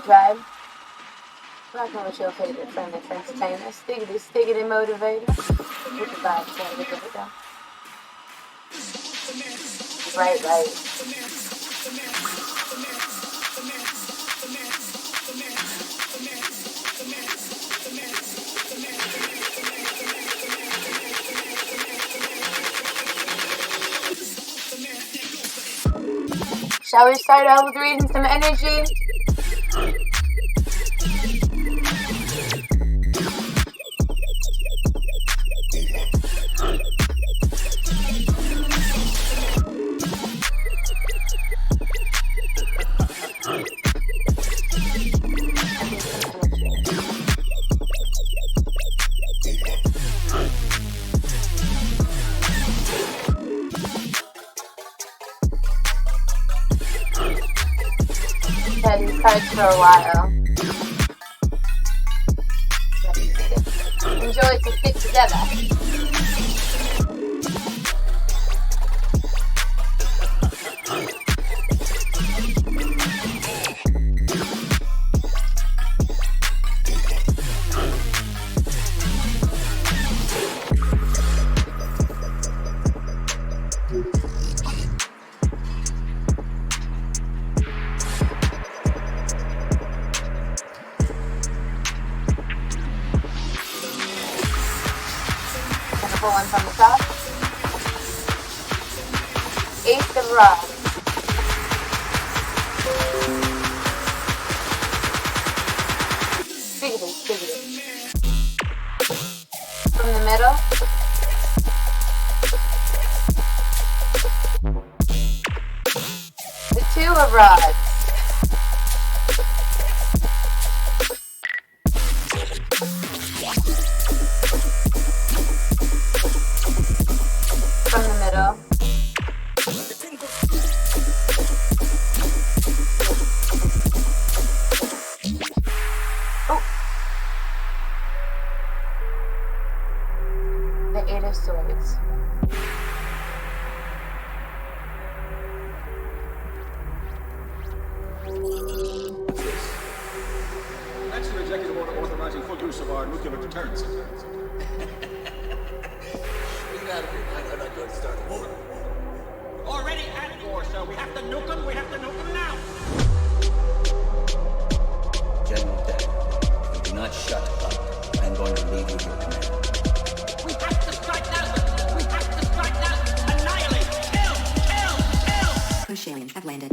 vibe. Rocking with your favorite friendly entertainer, stiggity motivator. With the vibe, so we give it go. Right. Shall we start out with reading some energy? Had these cards for a while. Enjoy to fit together. One from the top. Ace of Rods. Spiggity. From the middle. The Two of Rods. From the middle. Oh. The Eight of Swords. That's your executive order authorizing full use of our nuclear deterrence. Already at war, sir. We have to nuke them. We have to nuke them now. General Deck, if you do not shut up, I am going to leave you your command. We have to strike now. We have to strike now. Annihilate. Kill. Push aliens have landed.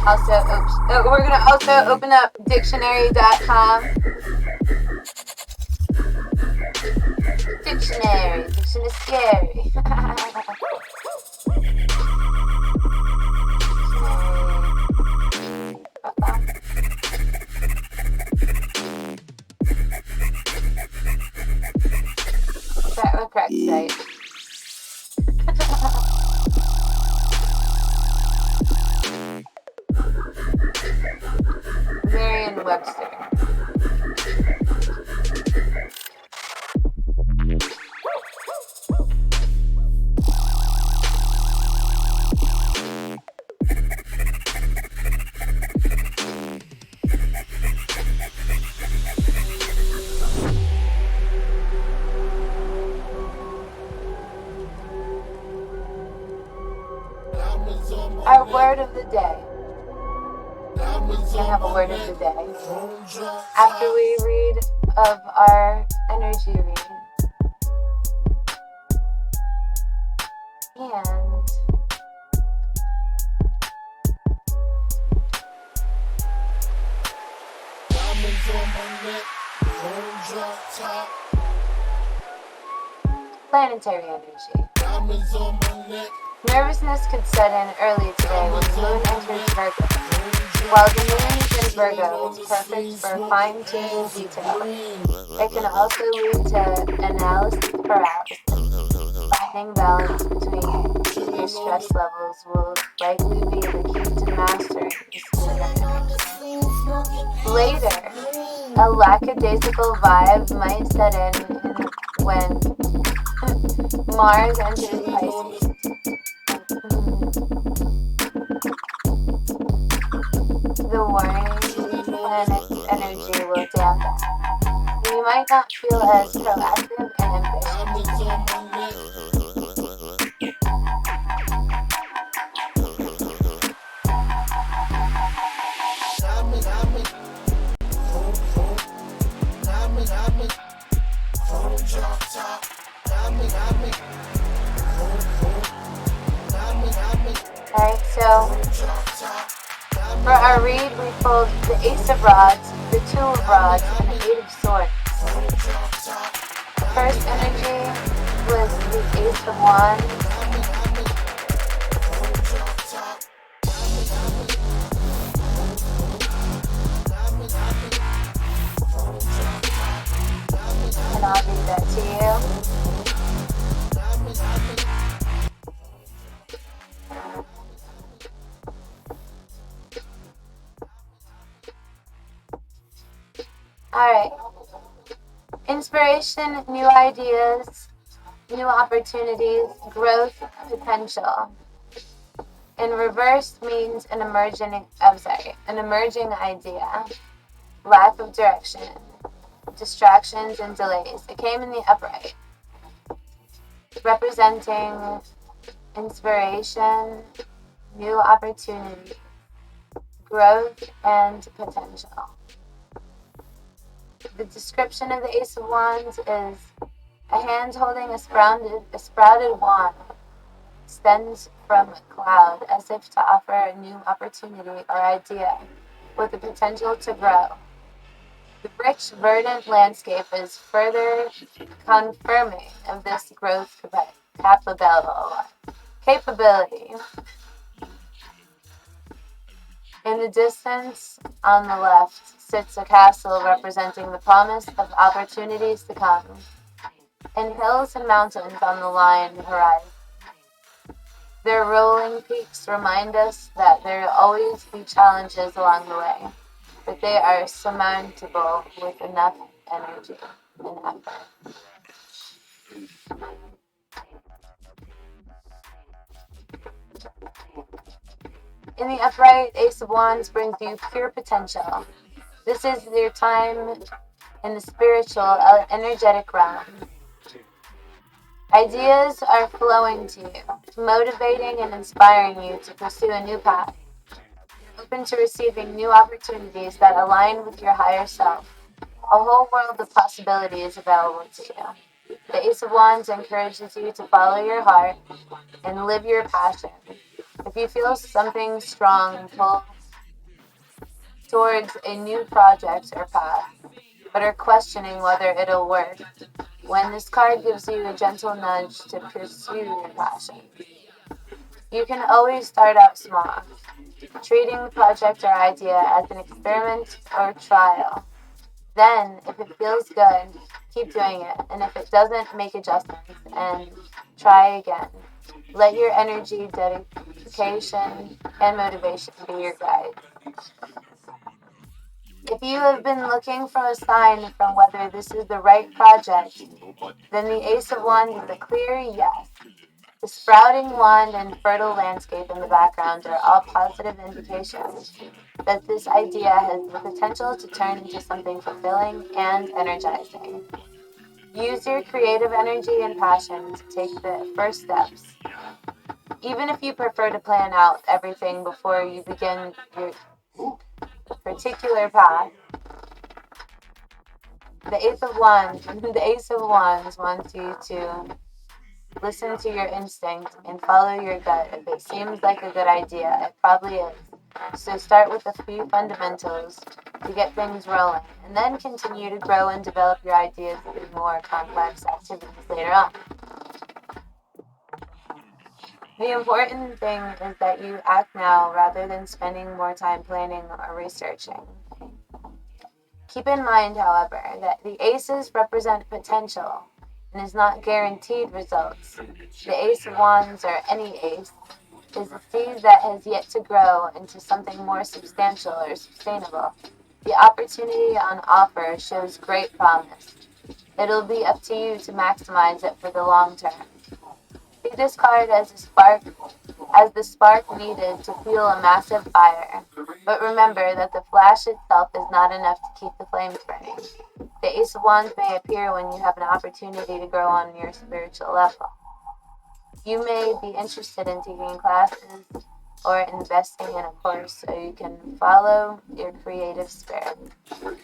Also, we're gonna also open up dictionary.com. Dictionary. Diction is scary. That was correct, right? Merriam-Webster. Our word of the day. We're gonna have a word of the day after we read of our energy reading. And planetary energy. Nervousness could set in early today when the moon enters Virgo. While the moon is in Virgo, it's perfect for fine-tuning detail. It can also lead to analysis paralysis. Finding balance between your stress levels will likely be the key to mastering this energy. Later, a lackadaisical vibe might set in when Mars enters Pisces. the warning, and its energy will dampen. You might not feel as proactive and ambitious. Alright, so for our read, we pulled the Ace of Rods, the Two of Rods, and the Eight of Swords. The first energy was the Ace of Wands. And I'll read that to you. Alright. Inspiration, new ideas, new opportunities, growth, potential. In reverse means an emerging idea, lack of direction, distractions and delays. It came in the upright, representing inspiration, new opportunity, growth, and potential. The description of the Ace of Wands is a hand holding a sprouted wand extends from a cloud as if to offer a new opportunity or idea with the potential to grow. The rich, verdant landscape is further confirming of this growth capability. In the distance, on the left, sits a castle representing the promise of opportunities to come, and hills and mountains on the line horizon. Their rolling peaks remind us that there will always be challenges along the way, but they are surmountable with enough energy and effort. In the upright, Ace of Wands brings you pure potential. This is your time in the spiritual, energetic realm. Ideas are flowing to you, motivating and inspiring you to pursue a new path. You're open to receiving new opportunities that align with your higher self. A whole world of possibilities available to you. The Ace of Wands encourages you to follow your heart and live your passion. If you feel something strong pull towards a new project or path, but are questioning whether it'll work, when this card gives you a gentle nudge to pursue your passion. You can always start out small, treating the project or idea as an experiment or trial. Then, if it feels good, keep doing it, and if it doesn't, make adjustments and try again. Let your energy, dedication, and motivation be your guide. If you have been looking for a sign from whether this is the right project, then the Ace of Wands is a clear yes. The sprouting wand and fertile landscape in the background are all positive indications that this idea has the potential to turn into something fulfilling and energizing. Use your creative energy and passion to take the first steps. Even if you prefer to plan out everything before you begin your particular path, the Ace of Wands wants you to listen to your instinct and follow your gut. If it seems like a good idea, it probably is. So start with a few fundamentals to get things rolling, and then continue to grow and develop your ideas through more complex activities later on. The important thing is that you act now rather than spending more time planning or researching. Keep in mind, however, that the aces represent potential and is not guaranteed results. The Ace of Wands, or any ace, is a seed that has yet to grow into something more substantial or sustainable. The opportunity on offer shows great promise. It'll be up to you to maximize it for the long term. See this card as the spark needed to fuel a massive fire. But remember that the flash itself is not enough to keep the flames burning. The Ace of Wands may appear when you have an opportunity to grow on your spiritual level. You may be interested in taking classes or investing in a course so you can follow your creative spirit.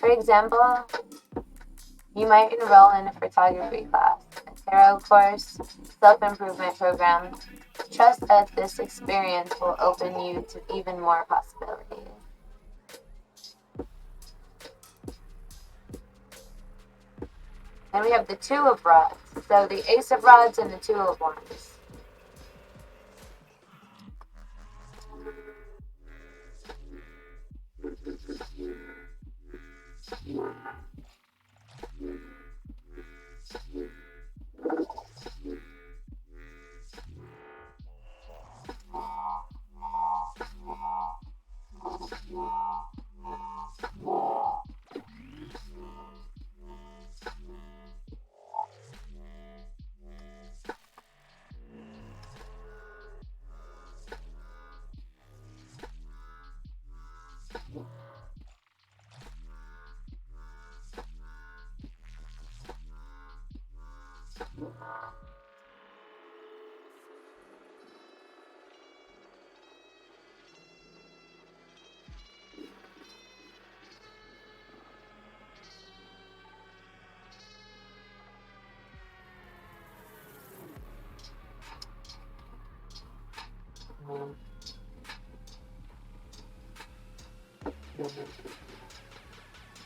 For example, you might enroll in a photography class, a tarot course, self-improvement program. Trust that this experience will open you to even more possibilities. Then we have the Two of Rods. So the Ace of Rods and the Two of Wands.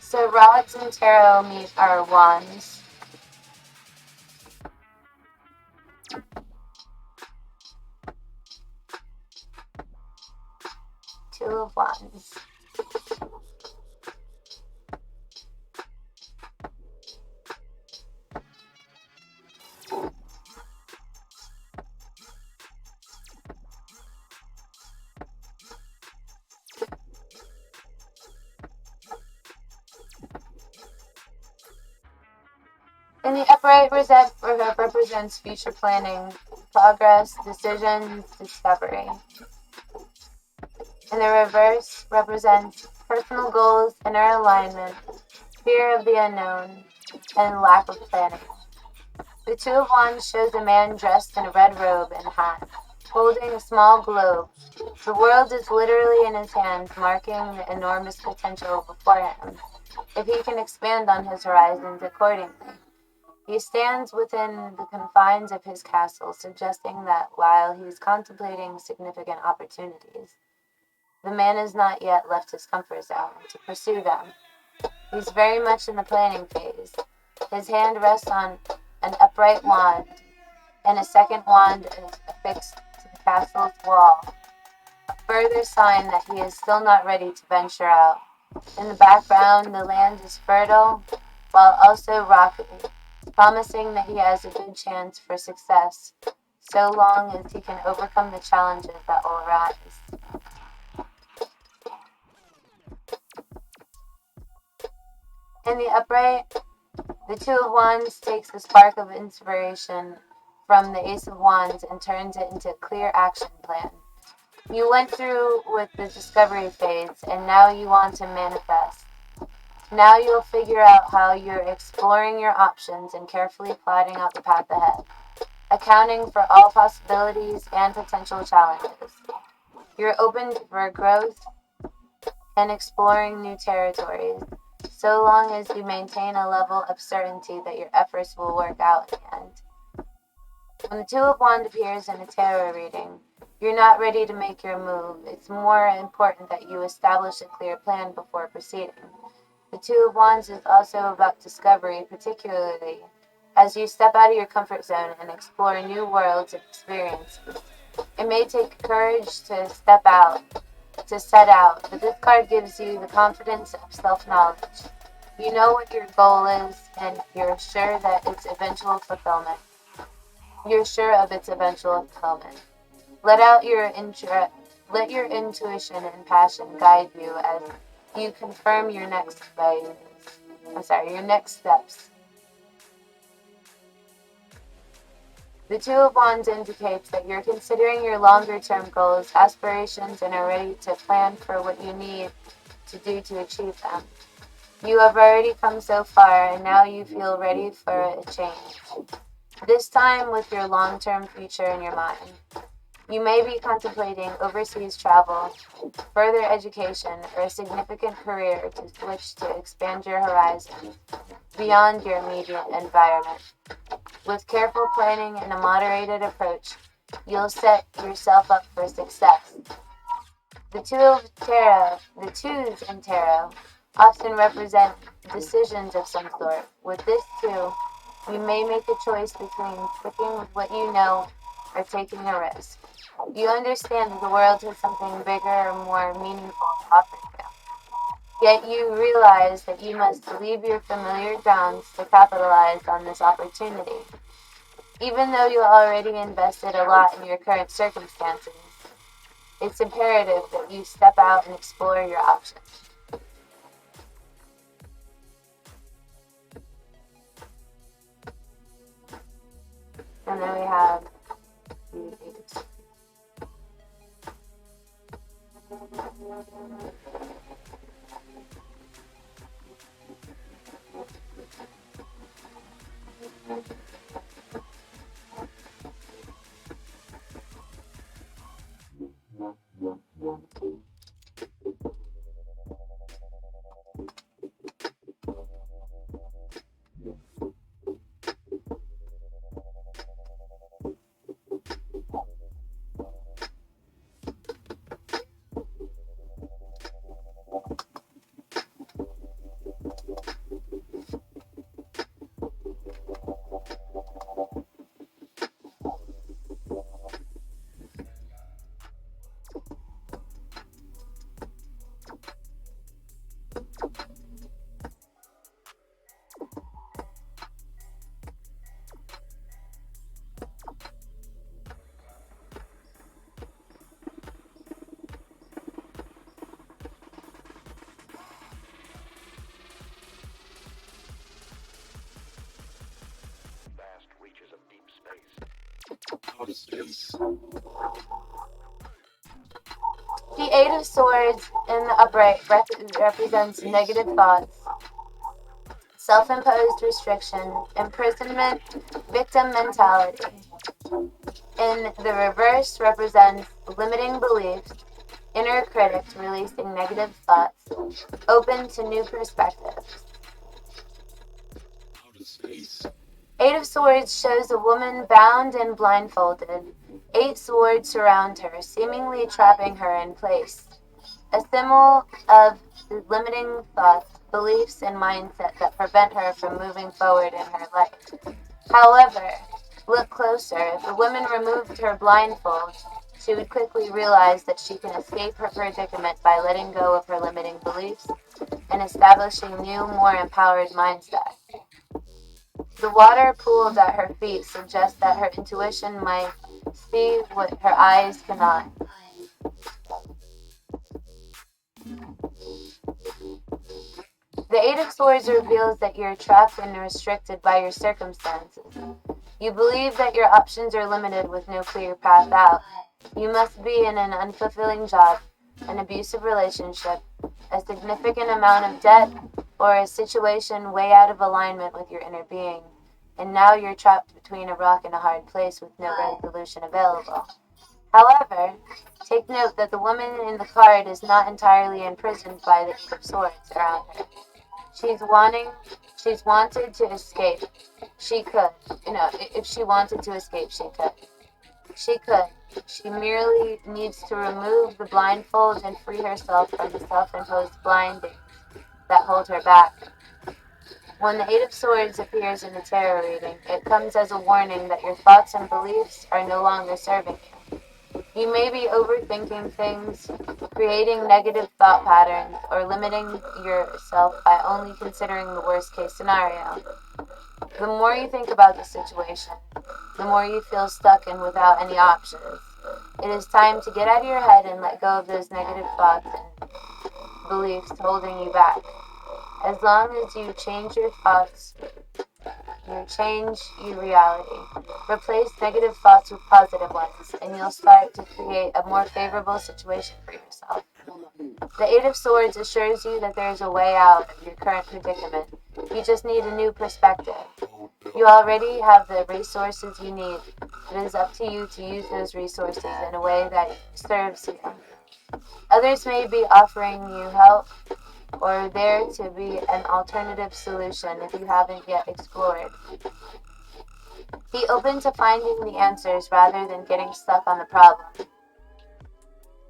So rods and tarot meet our wands. Two of Wands. And the upright represents future planning, progress, decisions, discovery. And the reverse represents personal goals, inner alignment, fear of the unknown, and lack of planning. The Two of Wands shows a man dressed in a red robe and hat, holding a small globe. The world is literally in his hands, marking the enormous potential before him, if he can expand on his horizons accordingly. He stands within the confines of his castle, suggesting that while he is contemplating significant opportunities, the man has not yet left his comfort zone to pursue them. He's very much in the planning phase. His hand rests on an upright wand, and a second wand is affixed to the castle's wall, a further sign that he is still not ready to venture out. In the background, the land is fertile, while also rocky, promising that he has a good chance for success, so long as he can overcome the challenges that will arise. In the upright, the Two of Wands takes the spark of inspiration from the Ace of Wands and turns it into a clear action plan. You went through with the discovery phase, and now you want to manifest. Now you'll figure out how you're exploring your options and carefully plotting out the path ahead, accounting for all possibilities and potential challenges. You're open for growth and exploring new territories, so long as you maintain a level of certainty that your efforts will work out in the end. When the Two of Wands appears in a tarot reading, you're not ready to make your move. It's more important that you establish a clear plan before proceeding. The Two of Wands is also about discovery, particularly as you step out of your comfort zone and explore new worlds and experiences. It may take courage to step out, to set out, but this card gives you the confidence of self-knowledge. You know what your goal is, and you're sure that its eventual fulfillment. You're sure of its eventual fulfillment. Let your intuition and passion guide you as you confirm your next steps. The Two of Wands indicates that you're considering your longer-term goals, aspirations, and are ready to plan for what you need to do to achieve them. You have already come so far, and now you feel ready for a change. This time with your long-term future in your mind. You may be contemplating overseas travel, further education, or a significant career to switch to expand your horizons beyond your immediate environment. With careful planning and a moderated approach, you'll set yourself up for success. The twos in tarot often represent decisions of some sort. With this two, you may make a choice between sticking with what you know or taking a risk. You understand that the world has something bigger or more meaningful to offer you. Yet you realize that you must leave your familiar grounds to capitalize on this opportunity. Even though you already invested a lot in your current circumstances, it's imperative that you step out and explore your options. And then we have the Eight of Swords. The Eight of Swords in the upright represents negative thoughts, self-imposed restriction, imprisonment, victim mentality. In the reverse represents limiting beliefs, inner critics releasing negative thoughts, open to new perspectives. Eight of Swords shows a woman bound and blindfolded. 8 swords surround her, seemingly trapping her in place. A symbol of the limiting thoughts, beliefs, and mindset that prevent her from moving forward in her life. However, look closer. If the woman removed her blindfold, she would quickly realize that she can escape her predicament by letting go of her limiting beliefs and establishing new, more empowered mindset. The water pooled at her feet suggests that her intuition might see what her eyes cannot. The Eight of Swords reveals that you're trapped and restricted by your circumstances. You believe that your options are limited with no clear path out. You must be in an unfulfilling job, an abusive relationship, a significant amount of debt, or a situation way out of alignment with your inner being. And now you're trapped between a rock and a hard place with no resolution available. However, take note that the woman in the card is not entirely imprisoned by the Eight of Swords around her. She's wanted to escape. She could. If she wanted to escape, she could. She could. She merely needs to remove the blindfold and free herself from the self-imposed blindings that hold her back. When the Eight of Swords appears in a tarot reading, it comes as a warning that your thoughts and beliefs are no longer serving you. You may be overthinking things, creating negative thought patterns, or limiting yourself by only considering the worst-case scenario. The more you think about the situation, the more you feel stuck and without any options. It is time to get out of your head and let go of those negative thoughts and beliefs holding you back. As long as you change your thoughts You change your reality. Replace negative thoughts with positive ones, and you'll start to create a more favorable situation for yourself. The Eight of Swords assures you that there is a way out of your current predicament. You just need a new perspective. You already have the resources you need. It is up to you to use those resources in a way that serves you. Others may be offering you help or there to be an alternative solution if you haven't yet explored. Be open to finding the answers rather than getting stuck on the problem.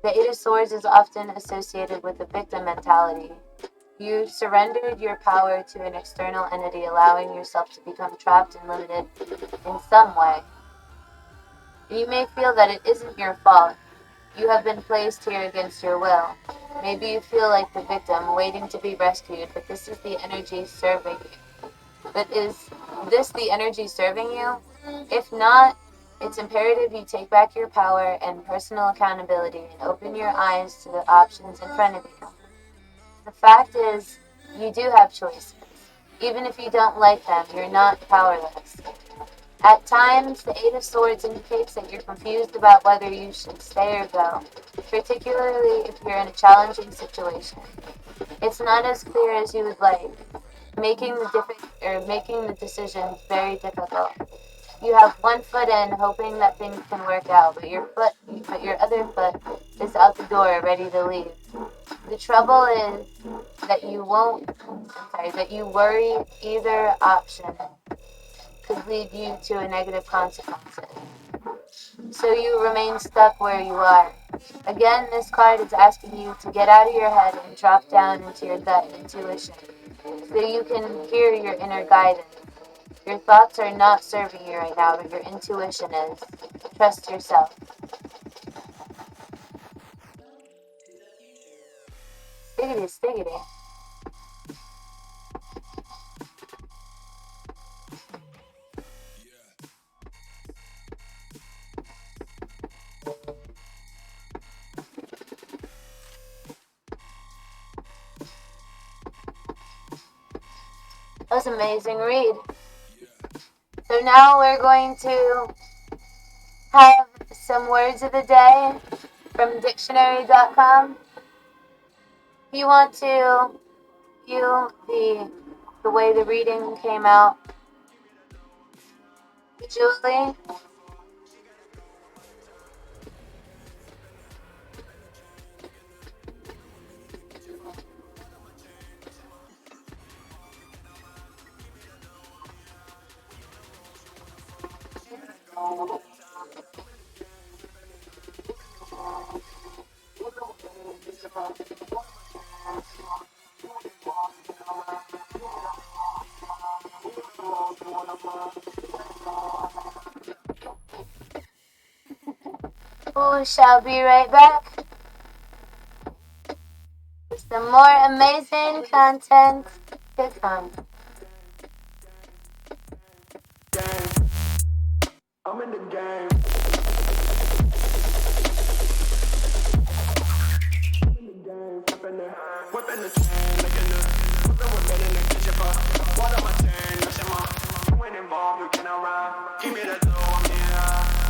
The Eight of Swords is often associated with the victim mentality. You surrendered your power to an external entity, allowing yourself to become trapped and limited in some way. You may feel that it isn't your fault. You have been placed here against your will. Maybe you feel like the victim waiting to be rescued, but this is the energy serving you. But is this the energy serving you? If not, it's imperative you take back your power and personal accountability and open your eyes to the options in front of you. The fact is, you do have choices. Even if you don't like them, you're not powerless. At times, the Eight of Swords indicates that you're confused about whether you should stay or go, particularly if you're in a challenging situation. It's not as clear as you would like, making the decision very difficult. You have one foot in, hoping that things can work out, but your other foot is out the door, ready to leave. The trouble is that you worry either option could lead you to a negative consequences. So you remain stuck where you are. Again, this card is asking you to get out of your head and drop down into your gut intuition so you can hear your inner guidance. Your thoughts are not serving you right now, but your intuition is. Trust yourself. Stiggity, stiggity. That was an amazing read. So now we're going to have some words of the day from dictionary.com. If you want to view the way the reading came out visually, we shall be right back with some more amazing content to come. I'm in the game. Whipping the chain, licking the whipping with in the kitchen for water my chain, messing my you ain't involved, you cannot ride. Give me the dough, I'm in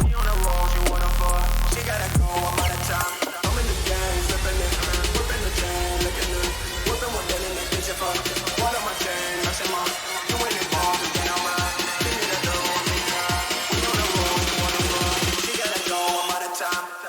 we on the road, you wanna fuck. She gotta go, I'm out of time. I'm in the game, whipping the chain, licking the whipping with in the kitchen for water my chain, messing my you ain't involved, you cannot ride. Give me the dough, I'm in we on the road, you wanna fuck. She gotta go, I'm out of time.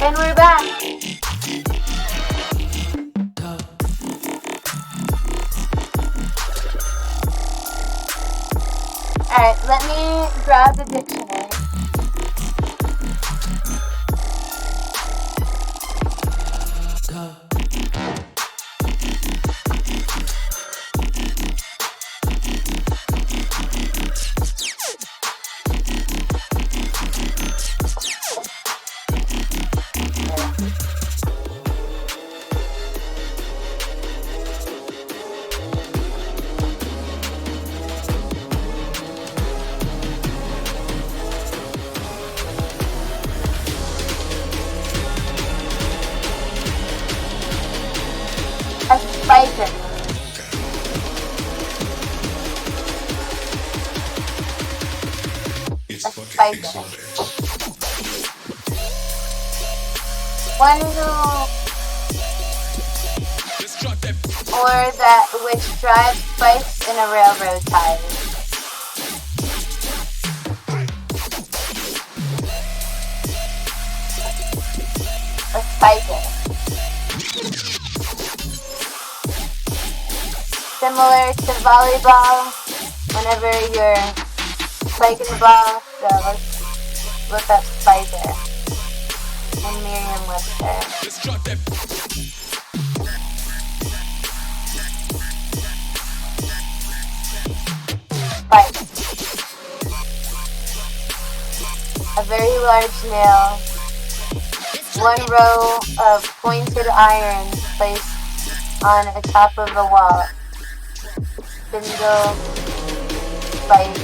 And we're back. Alright, let me grab the dictionary. a spiker. One who or that which drives spikes in a railroad tie. A spiker. Similar to volleyball, whenever you're spiking the ball, so let's look up spiker in Merriam-Webster. Spike. A very large nail. One row of pointed iron placed on the top of the wall. Spindle, spike,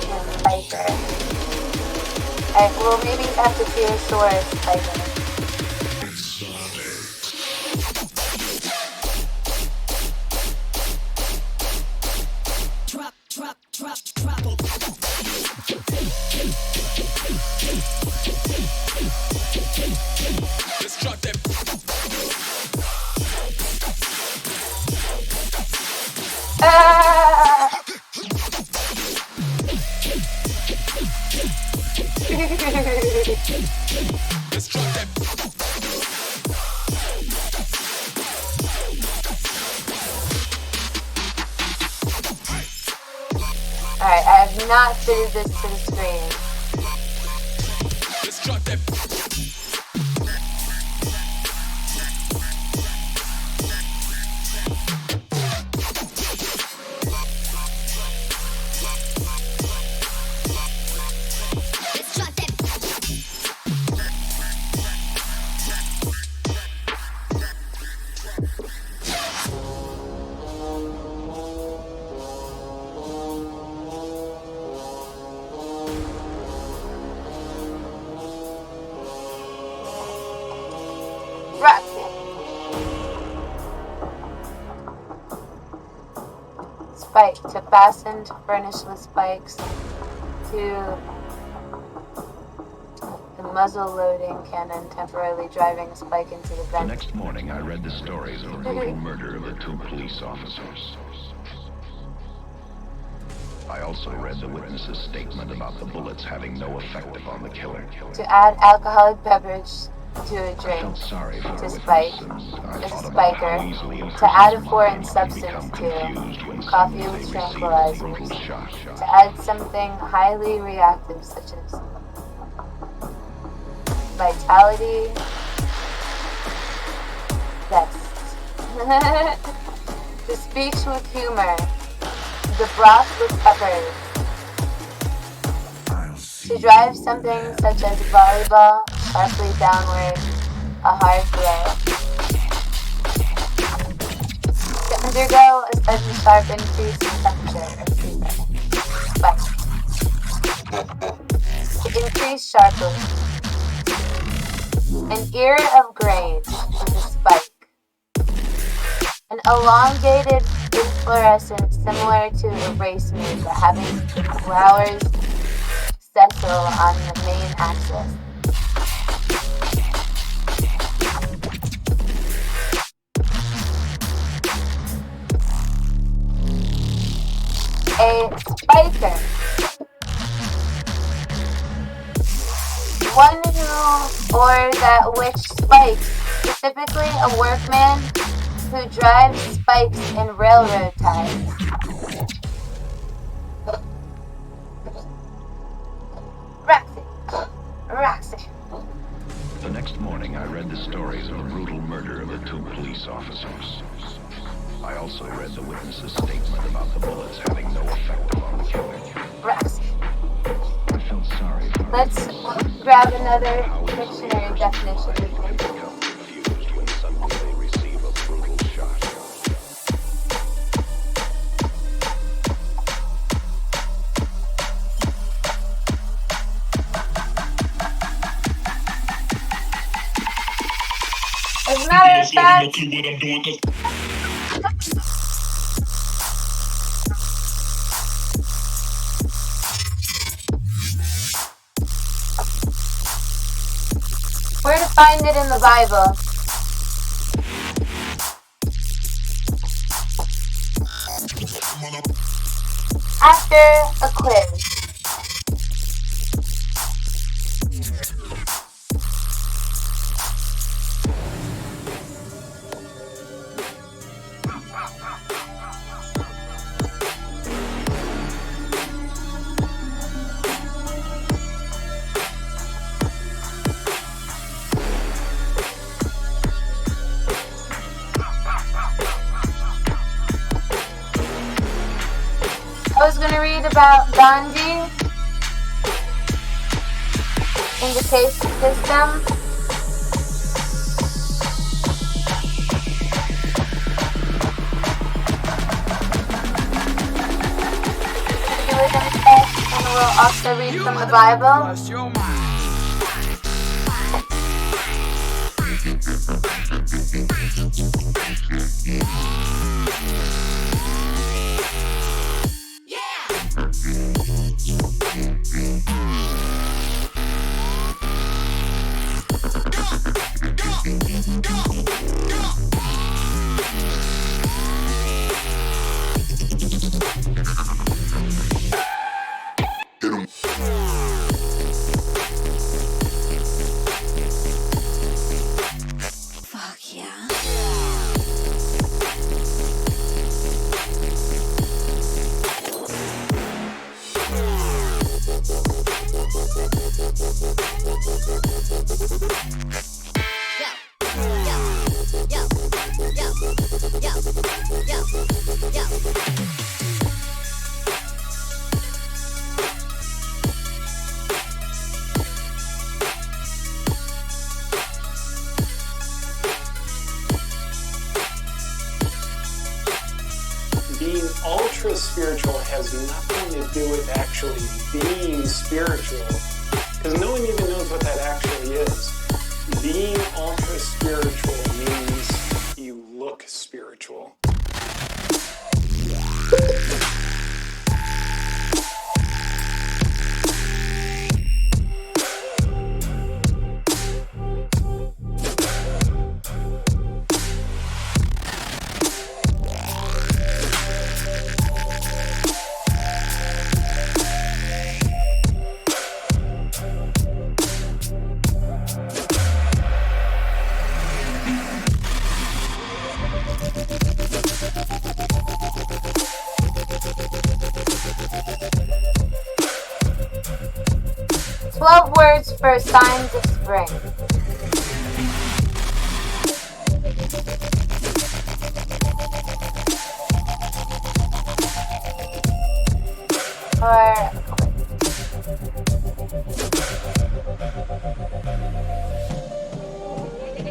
and spiker. Alright, we'll maybe have to do a sword spiker. Alright, I have not fitted this to the screen. Spike to fasten to furnish with spikes to the muzzle loading cannon, temporarily driving a spike into the The vent. next morning, I read the stories of the brutal murder of the 2 police officers. I also read the witness's statement about the bullets having no effect upon the killer. To add alcoholic beverage to a I drink, felt sorry for to the spike, witness, and I a thought about how spiker, easily a to add a person's foreign mind can substance become to, confused when coffee suddenly with they receive a tranquilizers, brutal shot. to add something highly reactive such as vitality, zest, the speech with humor, the broth with peppers, to drive something such as volleyball sharply downward, a hard blow. To undergo a sudden sharp increase in temperature or fever. Spike. To increase sharply. An ear of grain with a spike. An elongated inflorescence similar to a race maker having flowers sessile on the main axis. A spiker. One who or that which spikes, specifically a workman who drives spikes in railroad ties. Roxy. The next morning, I read the stories of the brutal murder of the 2 police officers. I also read the witness's statement about the bullets having no effect upon the killer. Roxy. I felt sorry for her. Let's grab another dictionary definition. Become confused when suddenly they receive a brutal shot. As a matter of fact, find it in the Bible. After a quiz. I was going to read about Gandhi in the caste system. Do it instead, and we'll also read from the Bible. Fuck yeah. 'Ultra spiritual' has nothing to do with actually being spiritual, because no one even knows what that actually is. Being ultra spiritual means you look spiritual. 12 words for signs of spring.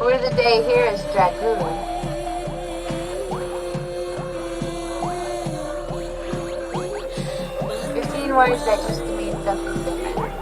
Word of the day here is dragoon. 15 words that used to mean something different.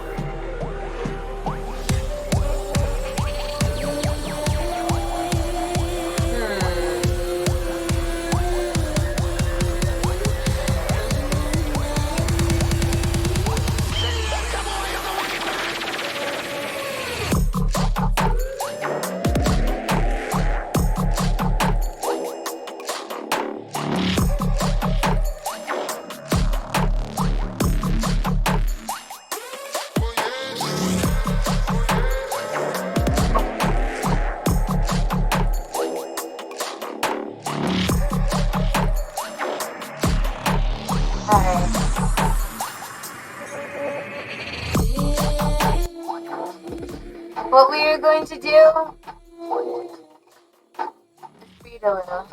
What we are going to do is read a little.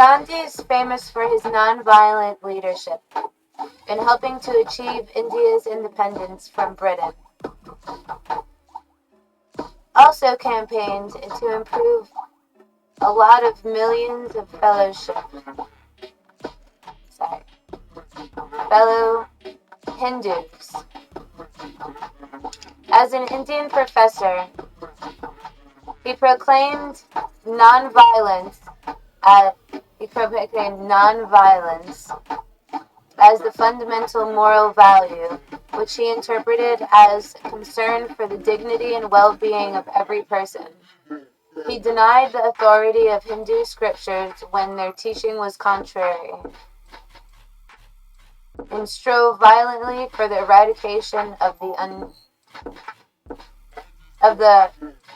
Gandhi is famous for his non-violent leadership in helping to achieve India's independence from Britain. Also campaigned to improve a lot of millions of fellow Hindus. As an Indian professor, he proclaimed nonviolence as the fundamental moral value, which he interpreted as concern for the dignity and well-being of every person. He denied the authority of Hindu scriptures when their teaching was contrary, and strove violently for the eradication of the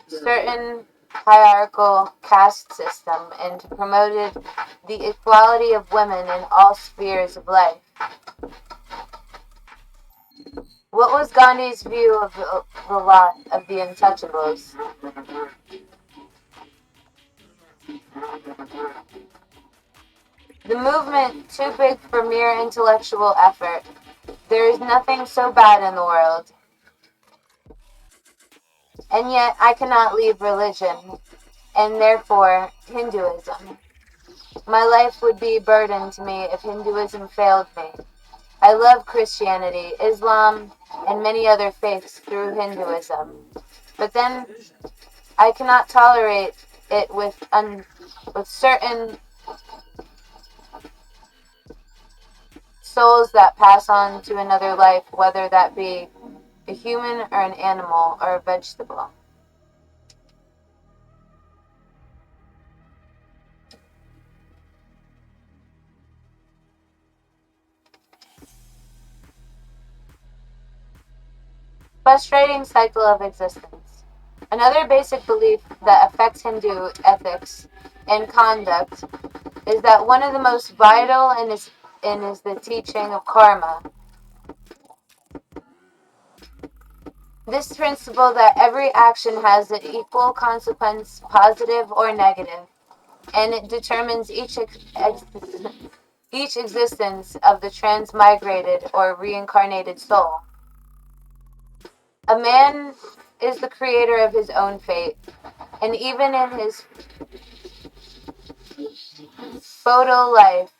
certain hierarchical caste system, and promoted the equality of women in all spheres of life. What was Gandhi's view of the lot of the untouchables? The movement too big for mere intellectual effort. There is nothing so bad in the world. And yet I cannot leave religion, and therefore Hinduism. My life would be a burden to me if Hinduism failed me. I love Christianity, Islam, and many other faiths through Hinduism. But then I cannot tolerate it with certain souls that pass on to another life, whether that be a human or an animal or a vegetable. Frustrating cycle of existence. Another basic belief that affects Hindu ethics and conduct is that one of the most vital is the teaching of karma. This principle that every action has an equal consequence, positive or negative, and it determines each existence of the transmigrated or reincarnated soul. A man is the creator of his own fate, and even in his photo life,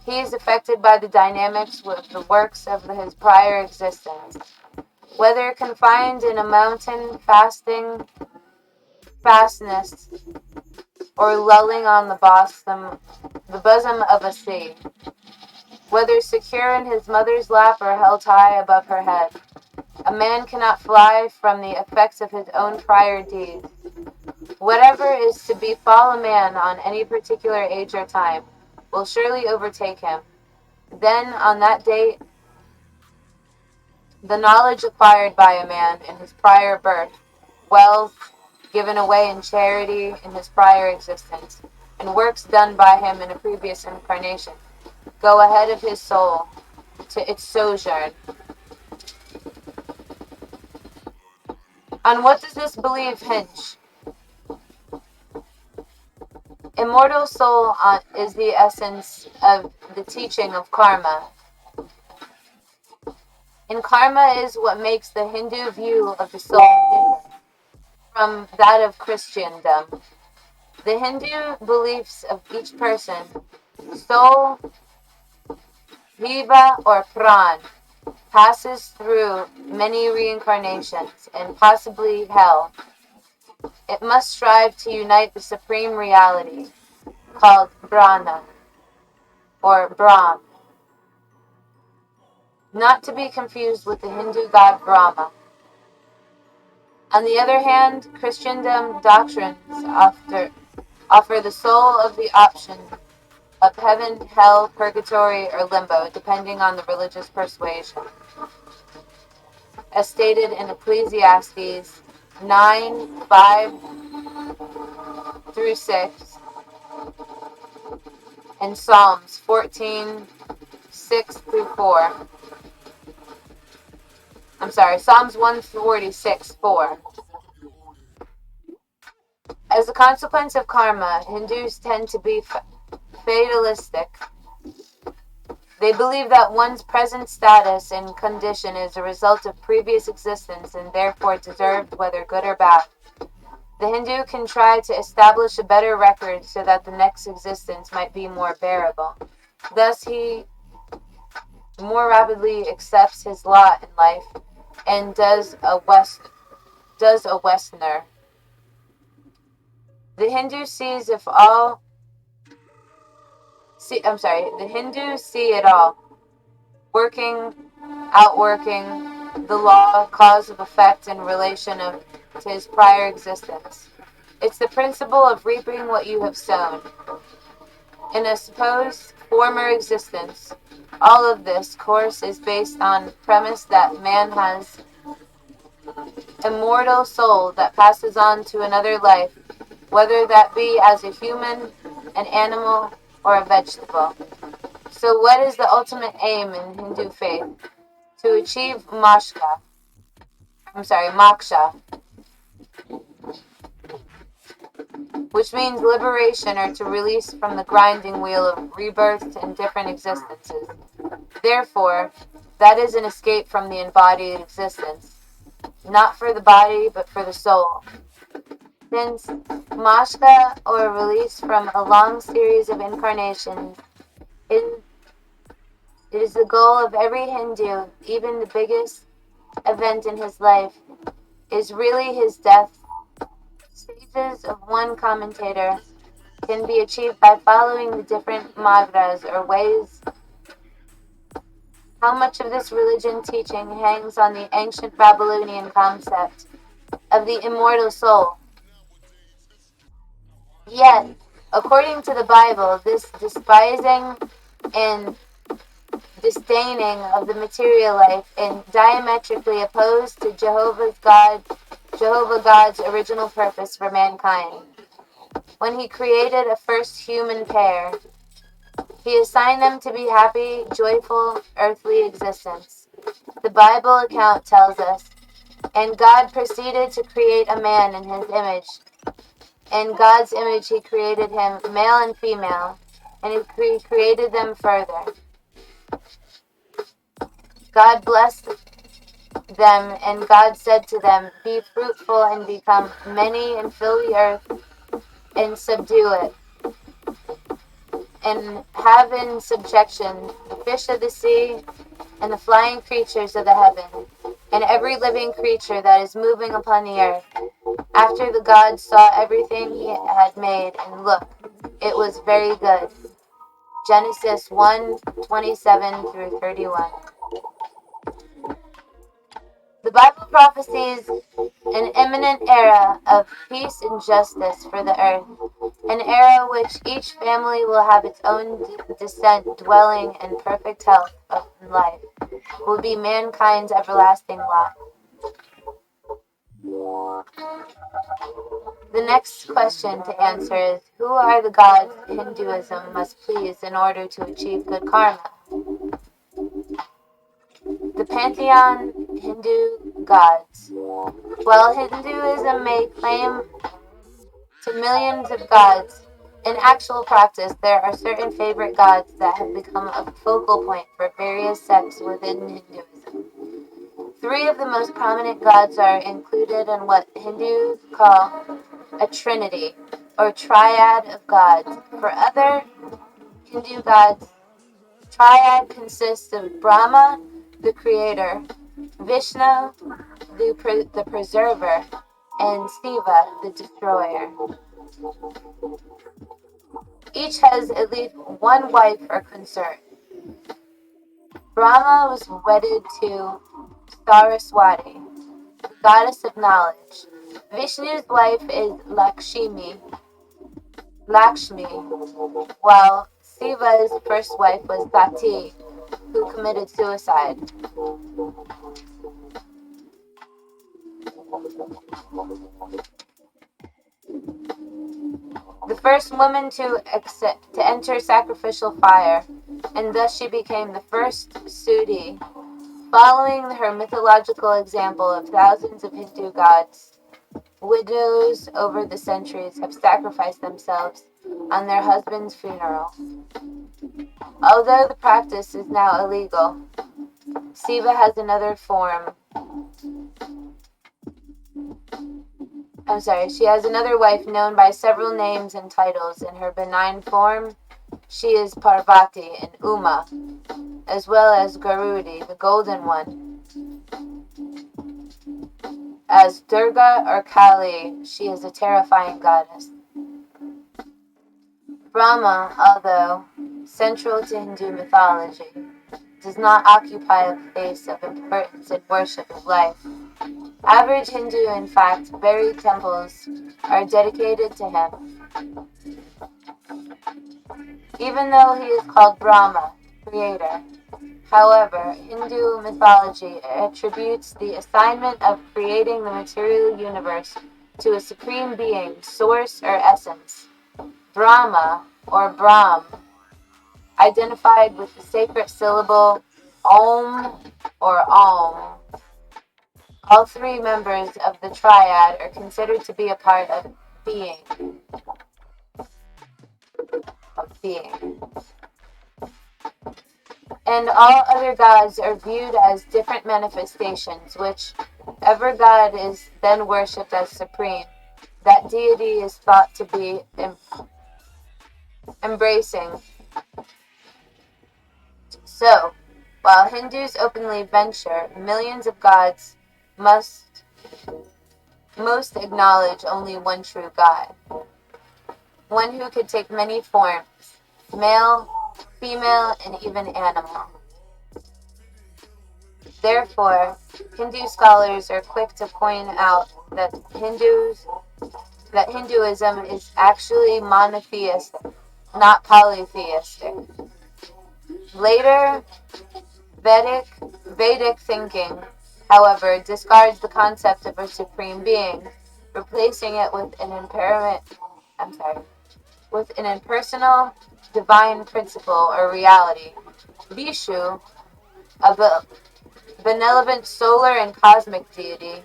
he is affected by the dynamics with the works of his prior existence. Whether confined in a mountain fastness, or lulling on the bosom of a sea, whether secure in his mother's lap or held high above her head, a man cannot fly from the effects of his own prior deeds. Whatever is to befall a man on any particular age or time will surely overtake him. Then, on that date, the knowledge acquired by a man in his prior birth, wealth given away in charity in his prior existence, and works done by him in a previous incarnation, go ahead of his soul to its sojourn. On what does this belief hinge? Immortal soul is the essence of the teaching of karma. And karma is what makes the Hindu view of the soul different from that of Christendom. The Hindu beliefs of each person, soul, jiva or pran, passes through many reincarnations and possibly hell. It must strive to unite the supreme reality, called Brahma or Brahm, not to be confused with the Hindu god Brahma. On the other hand, Christendom doctrines offer the soul of the option of heaven, hell, purgatory, or limbo, depending on the religious persuasion. As stated in Ecclesiastes 9:5-6, and Psalms 14:6-4. Psalms 146:4. As a consequence of karma, Hindus tend to be fatalistic. They believe that one's present status and condition is a result of previous existence and therefore deserved, whether good or bad. The Hindu can try to establish a better record so that the next existence might be more bearable. Thus, he more rapidly accepts his lot in life and does a Westerner. The Hindu sees if all. The Hindus see it all, working, outworking the law, cause of effect in relation to his prior existence. It's the principle of reaping what you have sown. In a supposed former existence, all of this course is based on the premise that man has immortal soul that passes on to another life, whether that be as a human, an animal, or a vegetable. So what is the ultimate aim in Hindu faith? To achieve moksha, which means liberation or to release from the grinding wheel of rebirth in different existences. Therefore, that is an escape from the embodied existence, not for the body, but for the soul. Since moksha, or release from a long series of incarnations, it is the goal of every Hindu. Even the biggest event in his life is really his death. Stages of one commentator can be achieved by following the different magras, or ways. How much of this religion teaching hangs on the ancient Babylonian concept of the immortal soul. Yet, according to the Bible, this despising and disdaining of the material life is diametrically opposed to Jehovah God's original purpose for mankind. When he created a first human pair, he assigned them to be happy, joyful, earthly existence. The Bible account tells us, and God proceeded to create a man in his image. In God's image he created him, male and female, and he created them further. God blessed them, and God said to them, be fruitful and become many, and fill the earth and subdue it, and have in subjection the fish of the sea and the flying creatures of the heaven, and every living creature that is moving upon the earth. After the gods saw everything he had made, and look, it was very good. Genesis 1:27 through 31. The Bible prophesies an imminent era of peace and justice for the earth, an era which each family will have its own descent dwelling in perfect health of life, will be mankind's everlasting lot. The next question to answer is, who are the gods Hinduism must please in order to achieve good karma? The pantheon Hindu gods. While Hinduism may claim to millions of gods, in actual practice there are certain favorite gods that have become a focal point for various sects within Hinduism. 3 of the most prominent gods are included in what Hindus call a trinity, or triad of gods. For other Hindu gods, triad consists of Brahma, the creator, Vishnu, the preserver, and Shiva, the destroyer. Each has at least one wife or consort. Brahma was wedded to Saraswati, the goddess of knowledge. Vishnu's wife is Lakshmi, while Shiva's first wife was Sati, who committed suicide. The first woman to enter sacrificial fire, and thus she became the first Sudi, following her mythological example of thousands of Hindu gods. widows over the centuries have sacrificed themselves on their husband's funeral. Although the practice is now illegal, Siva has another form. She has another wife known by several names and titles. In her benign form, she is Parvati and Uma, as well as Garudi, the Golden One. As Durga or Kali, she is a terrifying goddess. Brahma, although central to Hindu mythology, does not occupy a place of importance in worship of life. Average Hindu, in fact, buried temples are dedicated to him. Even though he is called Brahma, creator, however, Hindu mythology attributes the assignment of creating the material universe to a supreme being, source, or essence. Brahma, or Brahm, identified with the sacred syllable Om or Om. All three members of the triad are considered to be a part of being. And all other gods are viewed as different manifestations, whichever god is then worshipped as supreme. That deity is thought to be embracing. So, while Hindus openly venture millions of gods, most acknowledge only one true God, one who could take many forms, male, female, and even animal. Therefore, Hindu scholars are quick to point out that Hinduism is actually monotheistic, not polytheistic. Later, Vedic thinking, however, discards the concept of a supreme being, replacing it with an impersonal divine principle or reality. Vishu, a benevolent solar and cosmic deity,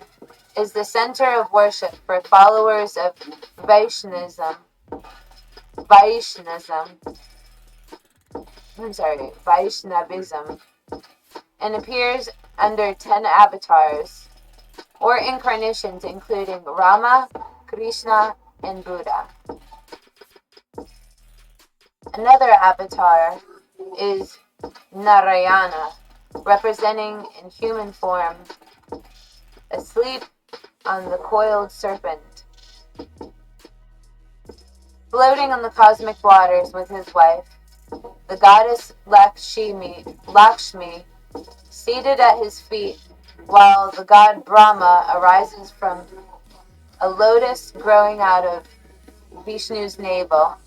is the center of worship for followers of Vaishnavism, and appears under 10 avatars or incarnations, including Rama, Krishna, and Buddha. Another avatar is Narayana, representing in human form, asleep on the coiled serpent, floating on the cosmic waters with his wife, the goddess Lakshmi, seated at his feet, while the god Brahma arises from a lotus growing out of Vishnu's navel.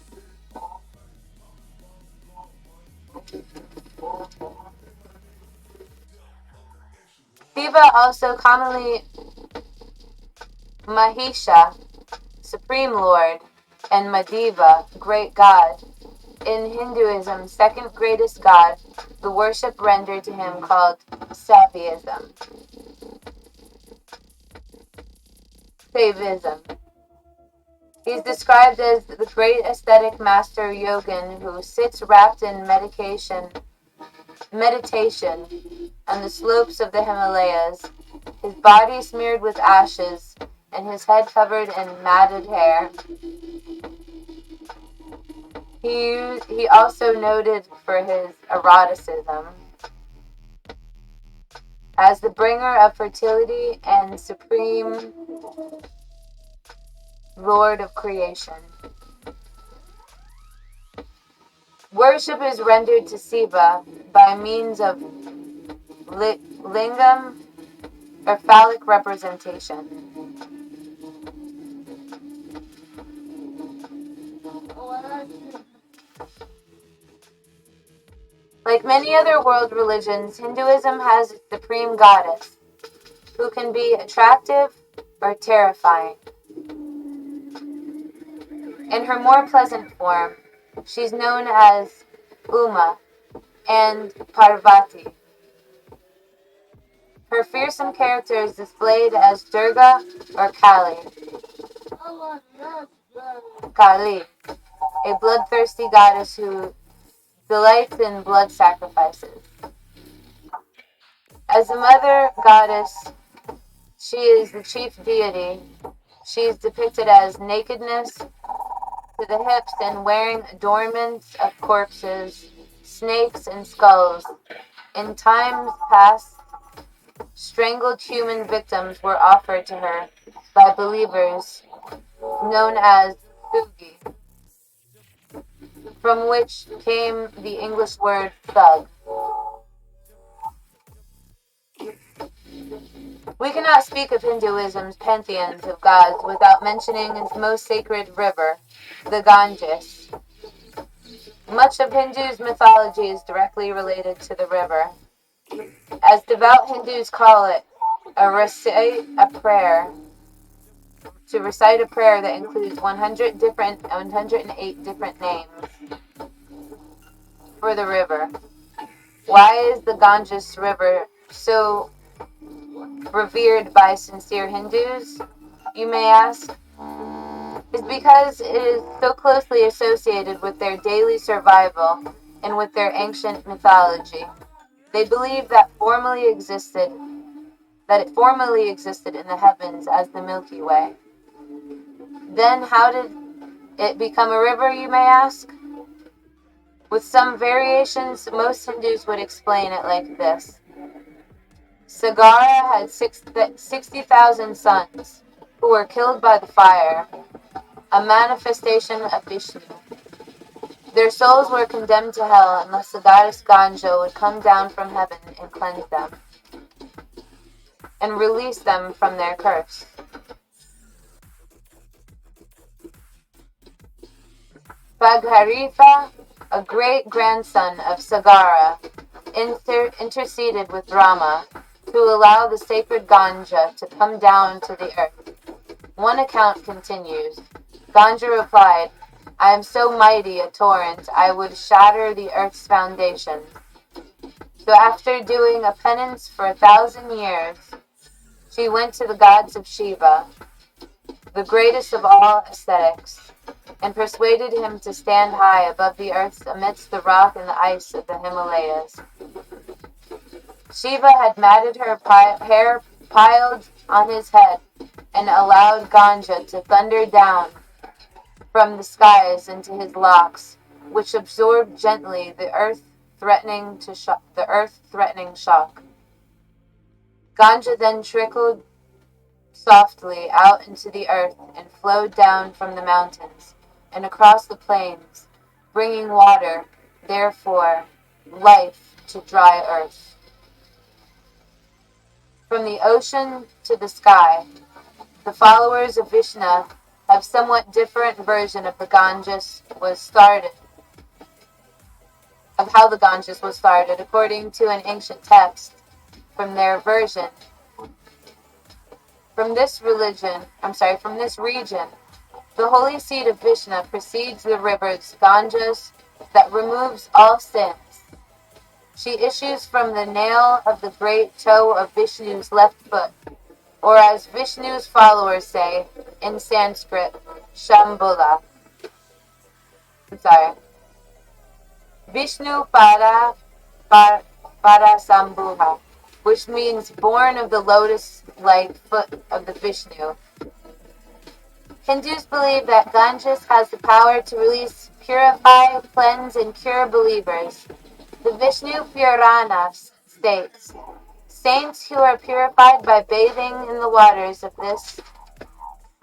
Shiva, also commonly Mahisha, Supreme Lord, and Madeva, Great God, in Hinduism, second greatest god, the worship rendered to him called Saivism. He's described as the great ascetic master yogin who sits wrapped in meditation on the slopes of the Himalayas, his body smeared with ashes, and his head covered in matted hair. He also noted for his eroticism as the bringer of fertility and supreme lord of creation. Worship is rendered to Shiva by means of lingam or phallic representation. Like many other world religions, Hinduism has a supreme goddess who can be attractive or terrifying. In her more pleasant form, she's known as Uma and Parvati. Her fearsome character is displayed as Durga or Kali. Kali, a bloodthirsty goddess who delights in blood sacrifices. As a mother goddess, she is the chief deity. She is depicted as nakedness to the hips and wearing adornments of corpses, snakes, and skulls. In times past, strangled human victims were offered to her by believers known as Thugi, from which came the English word thug. We cannot speak of Hinduism's pantheons of gods without mentioning its most sacred river, the Ganges. Much of Hindu's mythology is directly related to the river. As devout Hindus call it, to recite a prayer that includes 108 different names for the river. Why is the Ganges River so revered by sincere Hindus, you may ask? Is because it is so closely associated with their daily survival and with their ancient mythology. They believe that it formerly existed in the heavens as the Milky Way. Then how did it become a river, you may ask? With some variations, most Hindus would explain it like this. Sagara had 60,000 sons who were killed by the fire, a manifestation of Vishnu. Their souls were condemned to hell unless the goddess Ganga would come down from heaven and cleanse them and release them from their curse. Bhagiratha, a great-grandson of Sagara, interceded with Rama to allow the sacred Ganga to come down to the earth. One account continues. Ganga replied, I am so mighty a torrent, I would shatter the earth's foundations. So after doing a penance for 1,000 years, she went to the gods of Shiva, the greatest of all ascetics, and persuaded him to stand high above the earth amidst the rock and the ice of the Himalayas. Shiva had matted her hair piled on his head and allowed Ganga to thunder down from the skies into his locks, which absorbed gently the earth-threatening shock. Ganga then trickled softly out into the earth and flowed down from the mountains and across the plains, bringing water, therefore life, to dry earth. From the ocean to the sky, the followers of Vishnu have somewhat different version of how the Ganges was started, according to an ancient text from their version. From this region, the holy seed of Vishnu precedes the rivers Ganges that removes all sins. She issues from the nail of the great toe of Vishnu's left foot, or as Vishnu's followers say in Sanskrit, Shambhala. Vishnu Para Sambhuha, which means born of the lotus-like foot of the Vishnu. Hindus believe that Ganges has the power to release, purify, cleanse, and cure believers. The Vishnu Purana states, saints who are purified by bathing in the waters of this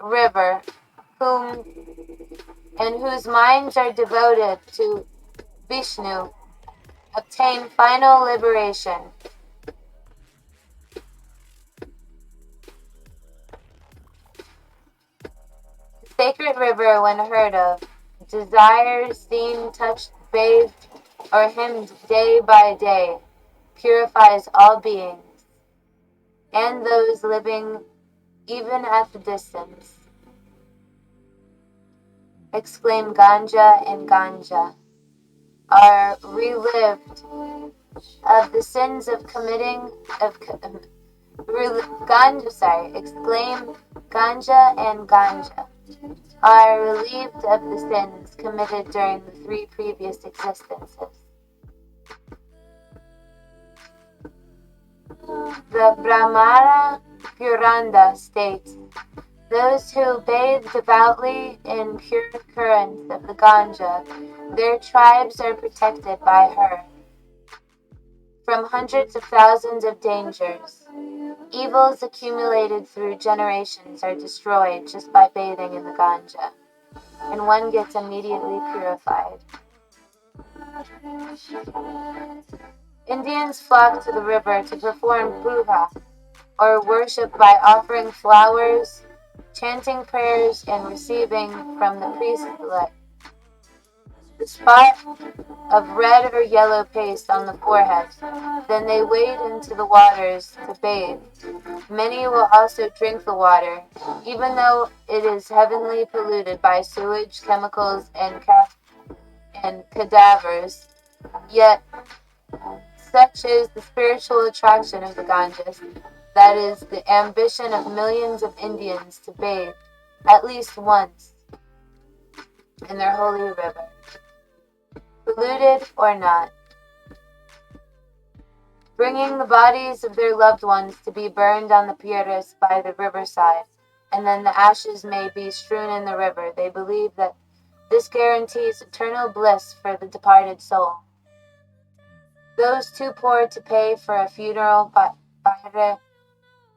river, whose minds are devoted to Vishnu, obtain final liberation. The sacred river, when heard of, desired, seen, touched, bathed, or hymned day by day, purifies all beings, and those living even at the distance. Exclaim Ganga and Ganga are relived of the sins of committing exclaim Ganja and Ganja, are relieved of the sins committed during the 3 previous existences. The Brahmana Puranda states, those who bathe devoutly in pure currents of the Ganga, their tribes are protected by her from hundreds of thousands of dangers. Evils accumulated through generations are destroyed just by bathing in the Ganga, and one gets immediately purified. Indians flock to the river to perform puja, or worship by offering flowers, chanting prayers, and receiving from the priest-elect the spot of red or yellow paste on the forehead. Then they wade into the waters to bathe. Many will also drink the water, even though it is heavily polluted by sewage, chemicals, and cadavers. Yet, such is the spiritual attraction of the Ganges, that is the ambition of millions of Indians to bathe at least once in their holy river, polluted or not, bringing the bodies of their loved ones to be burned on the piedras by the riverside, and then the ashes may be strewn in the river. They believe that this guarantees eternal bliss for the departed soul. Those too poor to pay for a funeral pyre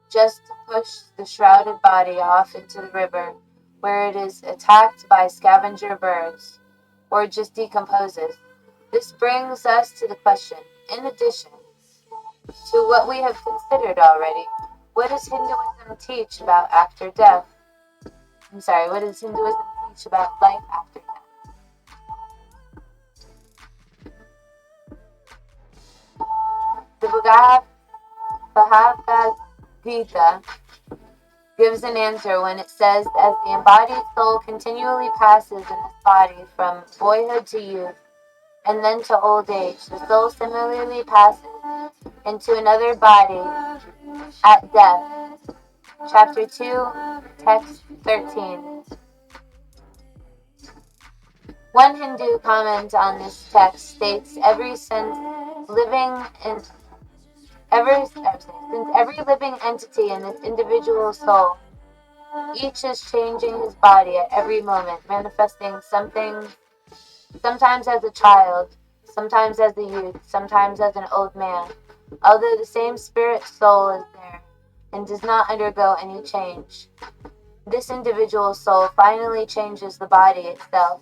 just to push the shrouded body off into the river, where it is attacked by scavenger birds, or just decomposes. This brings us to the question, in addition to what we have considered already, what does Hinduism teach about after death? What does Hinduism teach about life after death? The Bhagavad Gita gives an answer when it says, as the embodied soul continually passes in its body from boyhood to youth and then to old age, the soul similarly passes into another body at death. Chapter 2, text 13. One Hindu comment on this text states, since every living entity in this individual soul, each is changing his body at every moment, manifesting something, sometimes as a child, sometimes as a youth, sometimes as an old man, although the same spirit soul is there and does not undergo any change. This individual soul finally changes the body itself,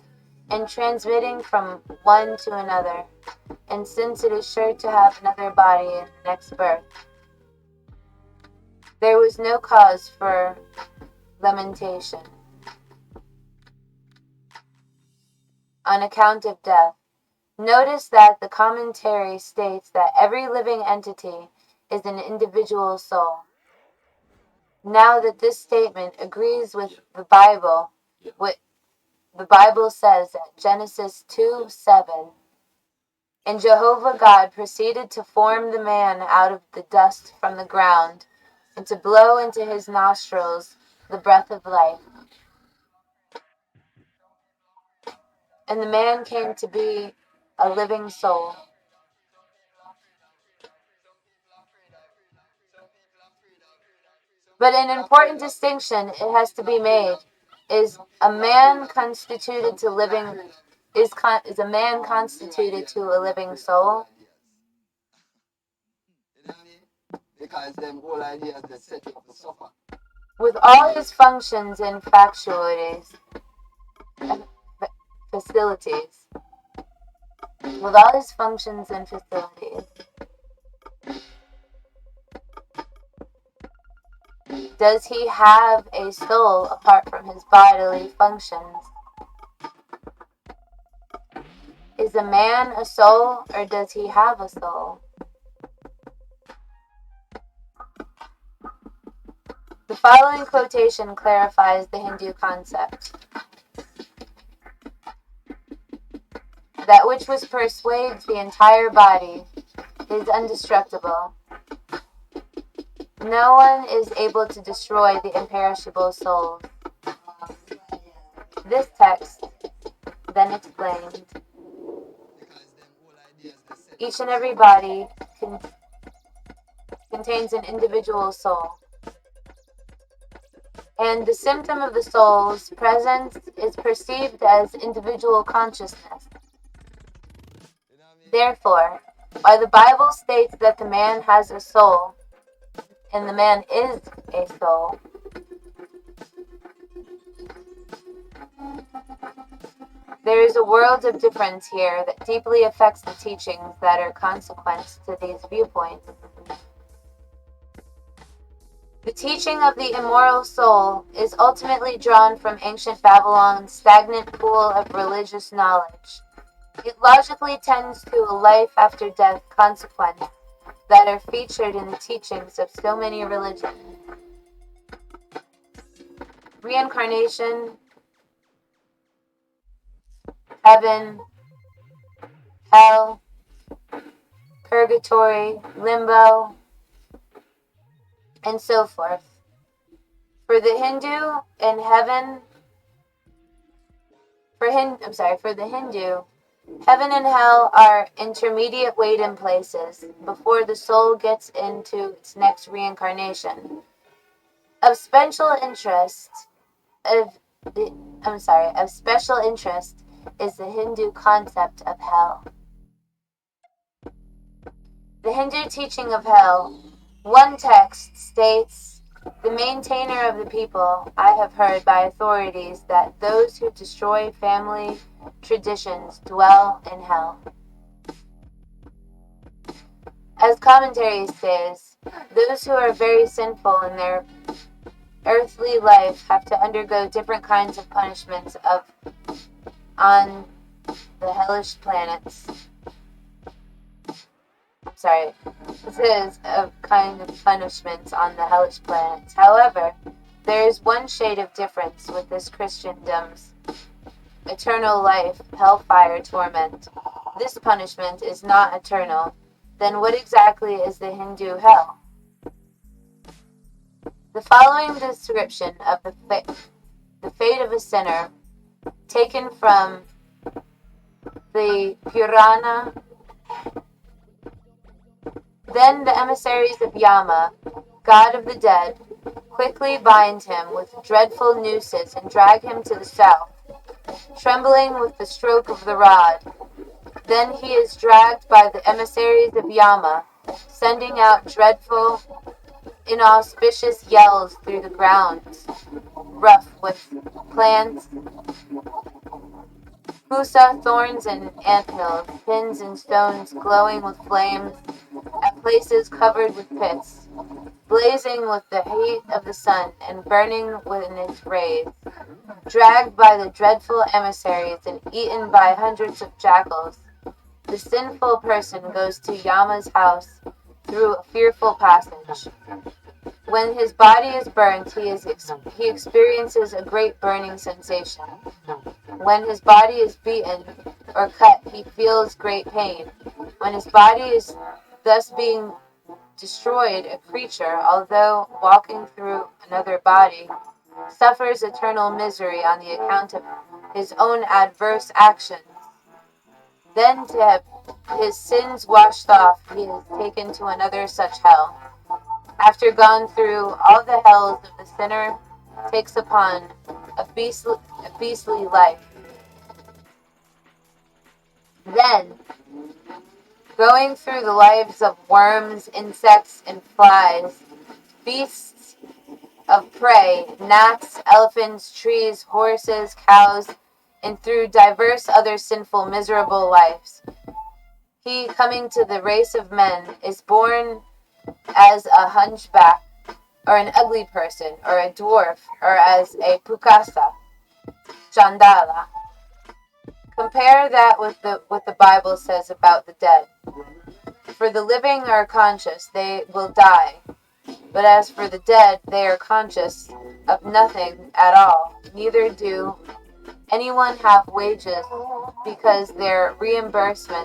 and transmitting from one to another, and since it is sure to have another body in the next birth, there was no cause for lamentation on account of death. Notice that the commentary states that every living entity is an individual soul. Now that this statement agrees with the Bible, what the Bible says at Genesis 2:7, and Jehovah God proceeded to form the man out of the dust from the ground, and to blow into his nostrils the breath of life. And the man came to be a living soul. But an important distinction it has to be made is a man constituted to living is a man constituted to a living soul? With all his functions and facilities, with all his functions and facilities, does he have a soul apart from his bodily functions? Is a man a soul, or does he have a soul? The following quotation clarifies the Hindu concept. That which was persuades the entire body is indestructible. No one is able to destroy the imperishable souls. This text then explained, each and every body contains an individual soul. And the symptom of the soul's presence is perceived as individual consciousness. Therefore, while the Bible states that the man has a soul, and the man is a soul, there is a world of difference here that deeply affects the teachings that are consequent to these viewpoints. The teaching of the immoral soul is ultimately drawn from ancient Babylon's stagnant pool of religious knowledge. It logically tends to a life after death consequence that are featured in the teachings of so many religions. Reincarnation, heaven, hell, purgatory, limbo, and so forth. For the Hindu, heaven and hell are intermediate wait-in places before the soul gets into its next reincarnation. Of special interest is the Hindu concept of hell. The Hindu teaching of hell, one text states, "The maintainer of the people, I have heard by authorities that those who destroy family traditions dwell in hell." As commentary says, those who are very sinful in their earthly life have to undergo different kinds of punishments on the hellish planets. This is a kind of punishment on the hellish planets. However, there is one shade of difference with this Christendom's eternal life, hellfire torment. This punishment is not eternal. Then what exactly is the Hindu hell? The following description of the fate of a sinner, taken from the Purana. Then the emissaries of Yama, god of the dead, quickly bind him with dreadful nooses and drag him to the south, trembling with the stroke of the rod. Then he is dragged by the emissaries of Yama, sending out dreadful, inauspicious yells through the grounds, rough with plants, pusa, thorns and anthills, pins and stones glowing with flames, at places covered with pits, blazing with the heat of the sun and burning within its rays, dragged by the dreadful emissaries and eaten by hundreds of jackals. The sinful person goes to Yama's house through a fearful passage. When his body is burnt, he experiences a great burning sensation. When his body is beaten or cut, he feels great pain. When his body is thus being destroyed, a creature, although walking through another body, suffers eternal misery on the account of his own adverse actions. Then, to have his sins washed off, he is taken to another such hell. After gone through all the hells of the sinner, takes upon a beastly life. Then, going through the lives of worms, insects, and flies, beasts of prey, gnats, elephants, trees, horses, cows, and through diverse other sinful, miserable lives, he, coming to the race of men, is born as a hunchback, or an ugly person, or a dwarf, or as a pukasa, chandala. Compare that with what the Bible says about the dead. For the living are conscious, they will die. But as for the dead, they are conscious of nothing at all. Neither do anyone have wages, because their remembrance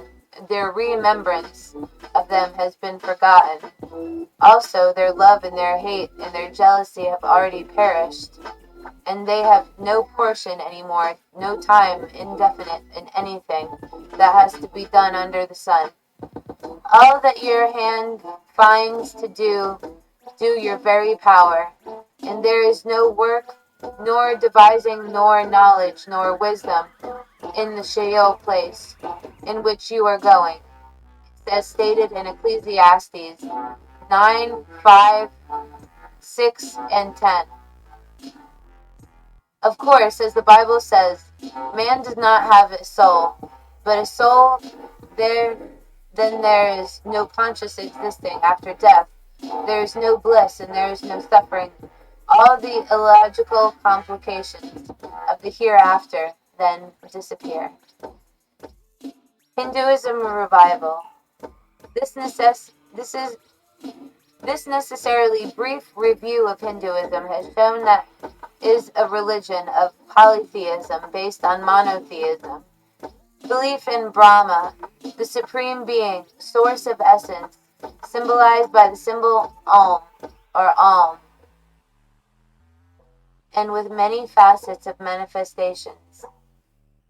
of them has been forgotten. Also, their love and their hate and their jealousy have already perished, and they have no portion anymore, no time indefinite in anything that has to be done under the sun. All that your hand finds to do your very power, and there is no work, nor devising, nor knowledge, nor wisdom in the Sheol place in which you are going, as stated in Ecclesiastes 9, 5, 6, and 10. Of course, as the Bible says, man does not have a soul, but a soul then there is no conscious existing after death. There is no bliss and there is no suffering. All the illogical complications of the hereafter then disappear. Hinduism revival. This necessarily brief review of Hinduism has shown that is a religion of polytheism based on monotheism. Belief in Brahma, the supreme being, source of essence, symbolized by the symbol Om, or Om, and with many facets of manifestations.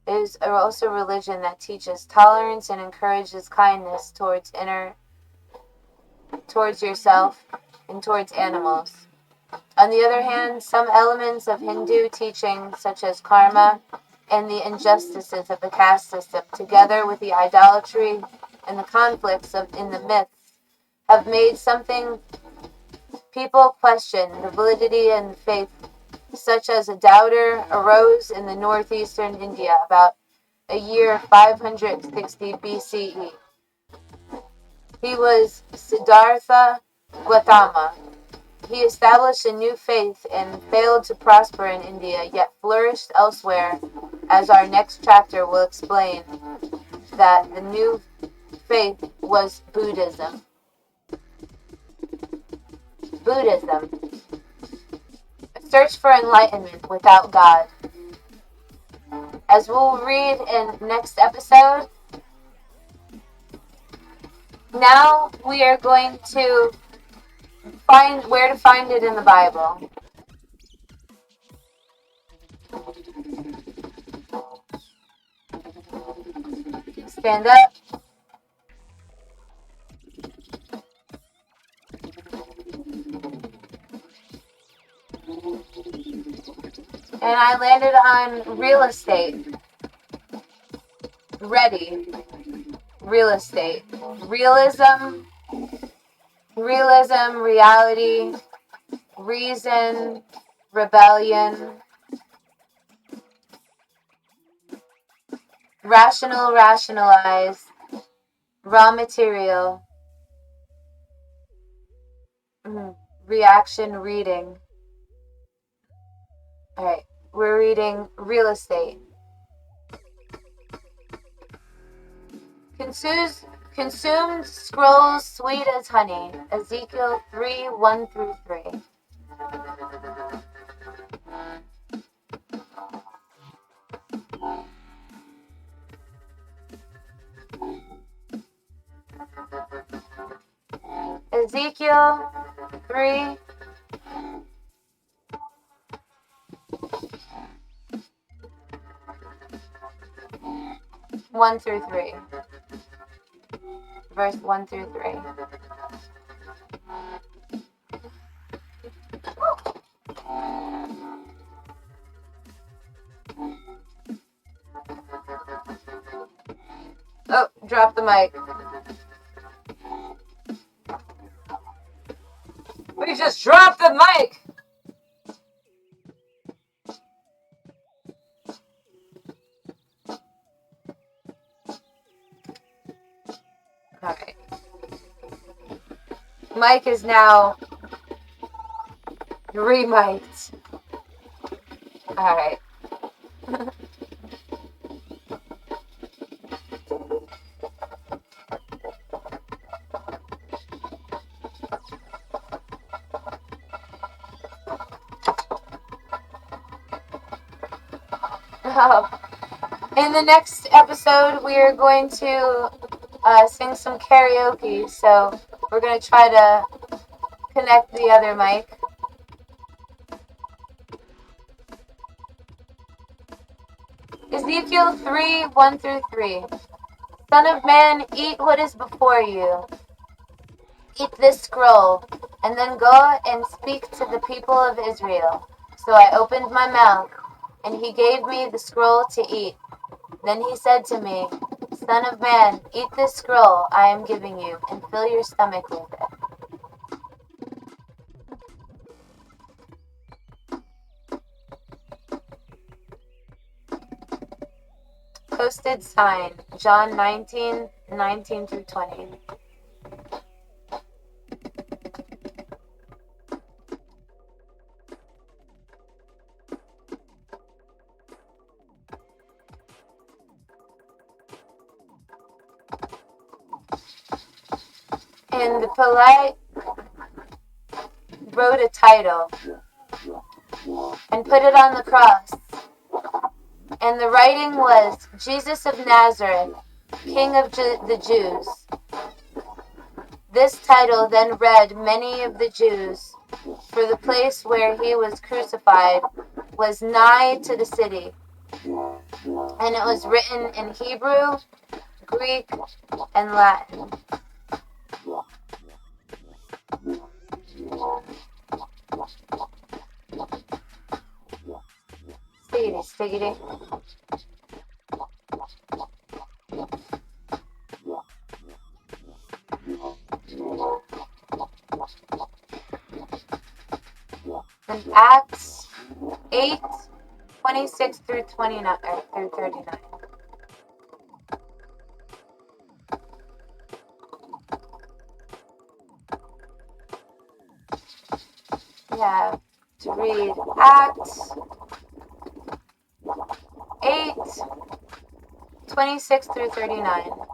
It is also a religion that teaches tolerance and encourages kindness towards yourself and towards animals. On the other hand, some elements of Hindu teaching, such as karma and the injustices of the caste system, together with the idolatry and the conflicts in the myths, have made something people question the validity and faith, such as a doubter arose in the northeastern India about a year 560 BCE. He was Siddhartha Gautama. He established a new faith and failed to prosper in India, yet flourished elsewhere, as our next chapter will explain that the new faith was Buddhism. Buddhism. A search for enlightenment without God. As we'll read in next episode, now we are going to find where to find it in the Bible. Stand up. And I landed on real estate. Ready. Real estate. Realism, reality, reason, rebellion, rational, rationalize, raw material, reaction, reading. Alright, we're reading real estate. Consumed scrolls sweet as honey. Ezekiel 3, 1 through 3. Ezekiel 3, 1 through 3. Verse 1 through 3. Oh, drop the mic. We just dropped the mic! Alright. Mike is now re-mic'd. Alright. In the next episode, we are going to sing some karaoke, so we're going to try to connect the other mic. Ezekiel 3:1-3. Son of man, eat what is before you. Eat this scroll, and then go and speak to the people of Israel. So I opened my mouth, and he gave me the scroll to eat. Then he said to me, Son of man, eat this scroll I am giving you, and fill your stomach with it. Posted sign, John 19:19-20. And the polite wrote a title and put it on the cross. And the writing was, Jesus of Nazareth, King of the Jews. This title then read many of the Jews, for the place where he was crucified was nigh to the city. And it was written in Hebrew, Greek, and Latin. Stiggity, stiggity. And Acts 8:26-29 through 39. Yeah, to read Acts 8:26-39.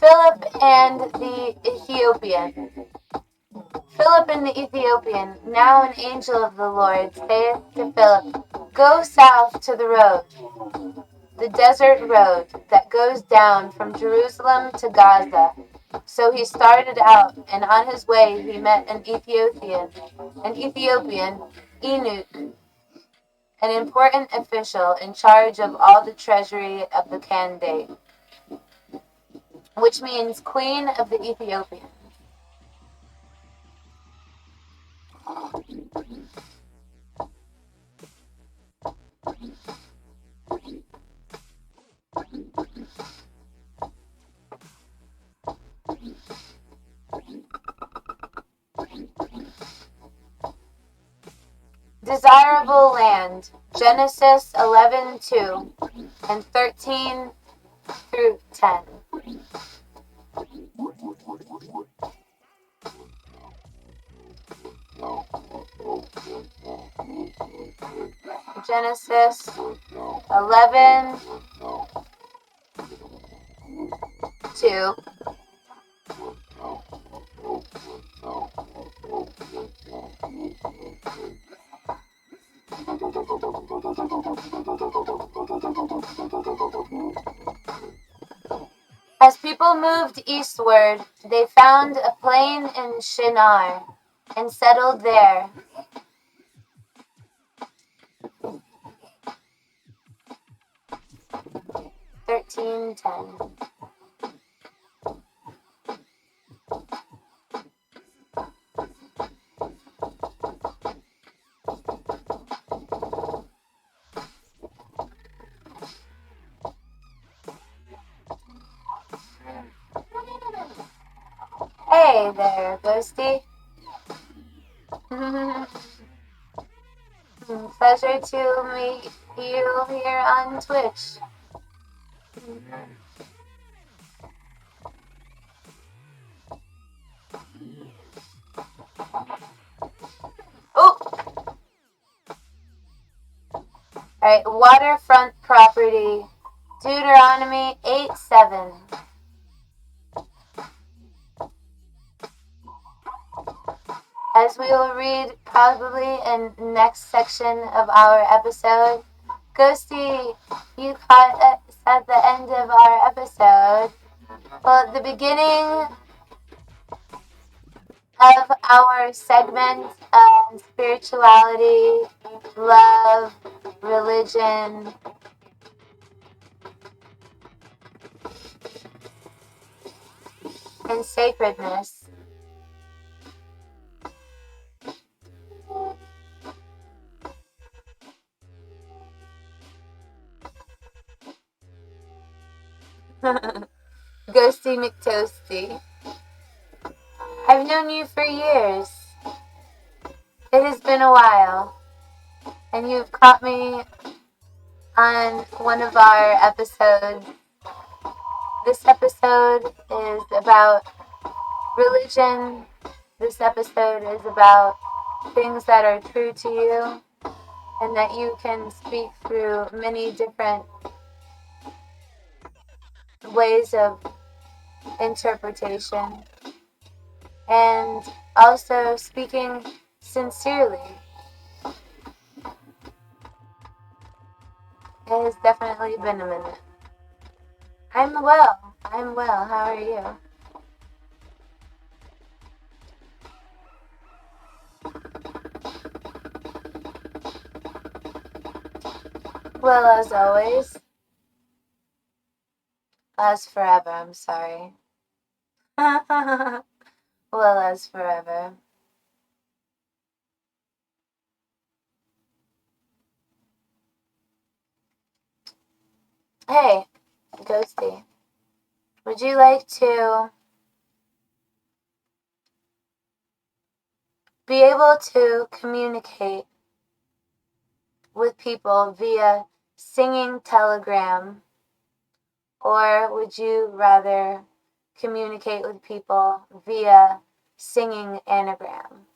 Philip and the Ethiopian. Philip and the Ethiopian, now an angel of the Lord, saith to Philip, Go south to the road, the desert road that goes down from Jerusalem to Gaza. So he started out, and on his way he met an Ethiopian, eunuch, an important official in charge of all the treasury of the Candidate, which means Queen of the Ethiopians. Desirable land, Genesis 11:2 and 13-10. Genesis 11:2. As people moved eastward, they found a plain in Shinar and settled there. Thirteen 10. Hey there, Ghosty. Pleasure to meet you here on Twitch. Oh! Alright, waterfront property. Deuteronomy 8:7. as we will read probably in next section of our episode. Ghosty, you caught us at the end of our episode. Well, at the beginning of our segment of spirituality, love, religion, and sacredness. Ghosty McToasty. I've known you for years. It has been a while. And you've caught me on one of our episodes. This episode is about religion. This episode is about things that are true to you and that you can speak through many different ways of interpretation. And also speaking sincerely. It has definitely been a minute. I'm well. How are you? Well, as always. As forever, I'm sorry. Well, as forever. Hey, Ghosty. Would you like to be able to communicate with people via singing telegram, or would you rather communicate with people via singing anagram?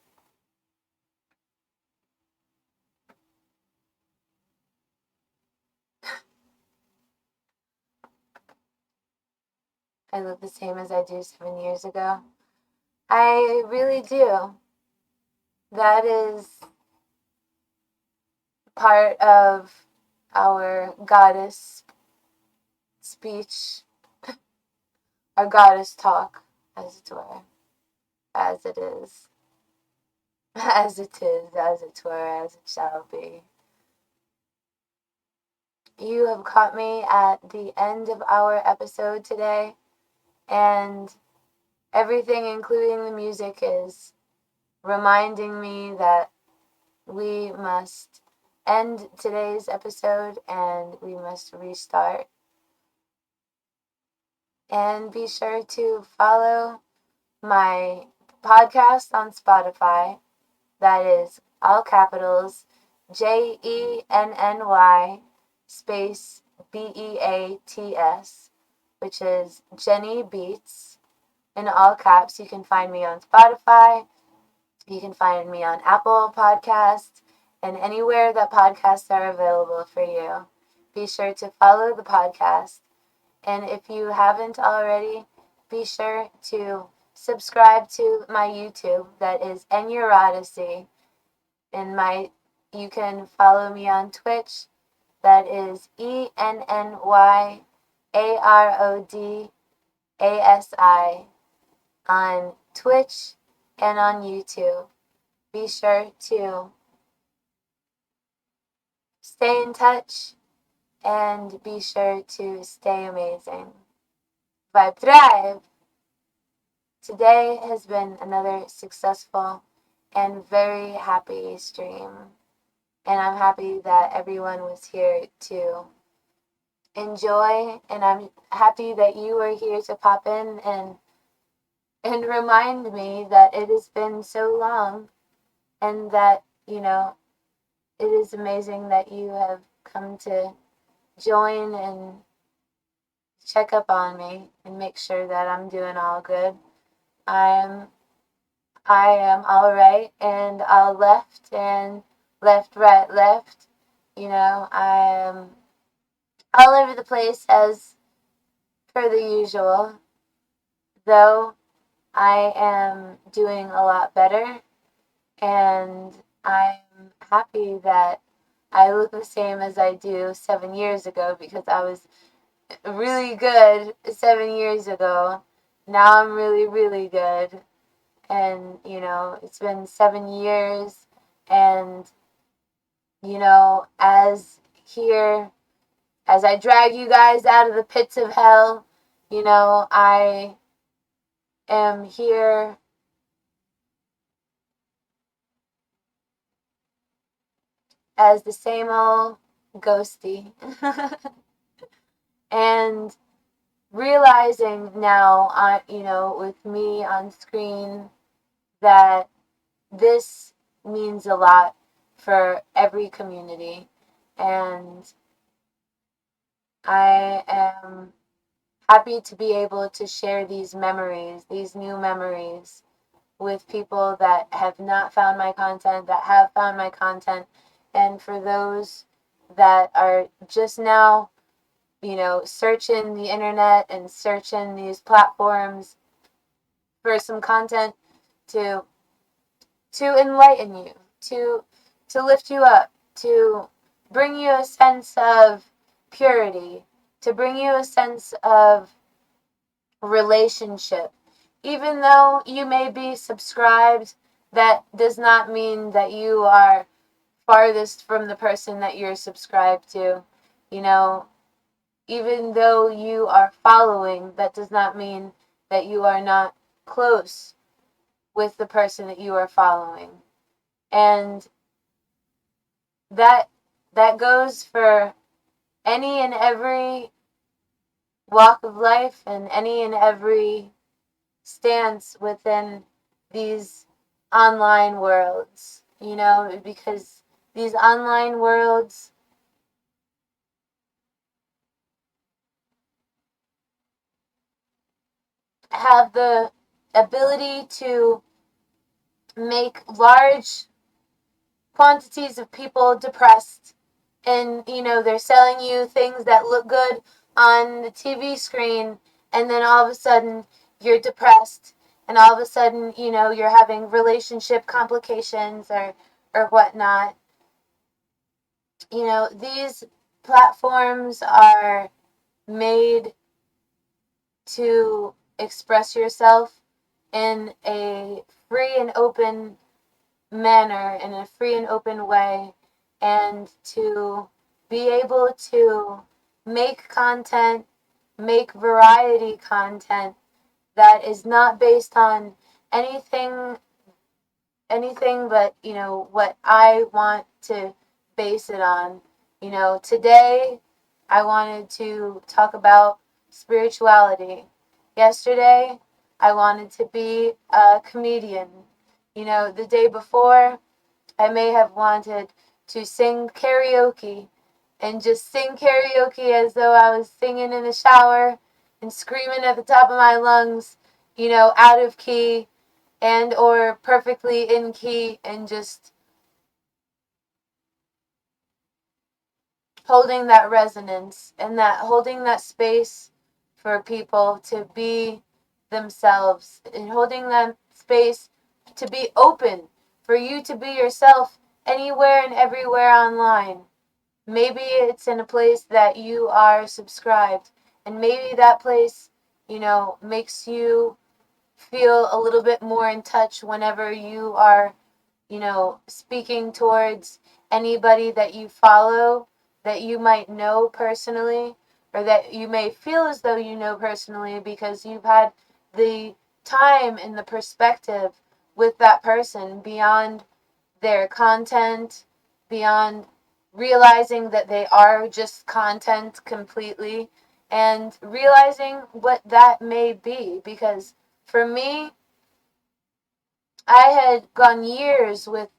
I look the same as I do 7 years ago. I really do. That is part of our goddess speech, our goddess talk, as it were, as it is, as it is, as it were, as it shall be. You have caught me at the end of our episode today, and everything, including the music, is reminding me that we must end today's episode and we must restart. And be sure to follow my podcast on Spotify. That is all capitals JENNY space BEATS, which is Jenny Beats. In all caps. You can find me on Spotify. You can find me on Apple Podcasts and anywhere that podcasts are available for you. Be sure to follow the podcast. And if you haven't already, be sure to subscribe to my YouTube. That is Enurodyssey. And you can follow me on Twitch. That is ENNYARODASI on Twitch and on YouTube. Be sure to stay in touch and be sure to stay amazing. Vibe Drive! Today has been another successful and very happy stream. And I'm happy that everyone was here to enjoy, and I'm happy that you were here to pop in and remind me that it has been so long and that, it is amazing that you have come to join and check up on me and make sure that I'm doing all good. I am all right and all left and left, right, left. I am all over the place as per the usual, though I am doing a lot better And I'm happy that I look the same as I do 7 years ago, because I was really good 7 years ago. Now I'm really, really good. And, it's been 7 years. And, as I drag you guys out of the pits of hell, I am here as the same old ghosty. And realizing now, with me on screen, that this means a lot for every community. And I am happy to be able to share these memories, these new memories, with people that have not found my content, that have found my content. And for those that are just now, searching the internet and searching these platforms for some content to enlighten you, to lift you up, to bring you a sense of purity, to bring you a sense of relationship. Even though you may be subscribed, that does not mean that you are farthest from the person that you're subscribed to. Even though you are following, that does not mean that you are not close with the person that you are following. And that goes for any and every walk of life and any and every stance within these online worlds, because these online worlds have the ability to make large quantities of people depressed. And, they're selling you things that look good on the TV screen, and then all of a sudden you're depressed, and all of a sudden, you're having relationship complications or whatnot. These platforms are made to express yourself in a free and open manner, in a free and open way, and to be able to make content, make variety content that is not based on anything but, what I want to base it on. Today I wanted to talk about spirituality. Yesterday I wanted to be a comedian. The day before I may have wanted to sing karaoke, and just sing karaoke as though I was singing in the shower and screaming at the top of my lungs, out of key and or perfectly in key, and just holding that resonance and holding that space for people to be themselves, and holding that space to be open for you to be yourself anywhere and everywhere online. Maybe it's in a place that you are subscribed, and maybe that place, makes you feel a little bit more in touch whenever you are, speaking towards anybody that you follow, that you might know personally, or that you may feel as though you know personally, because you've had the time and the perspective with that person beyond their content, beyond realizing that they are just content completely, and realizing what that may be. Because for me, I had gone years with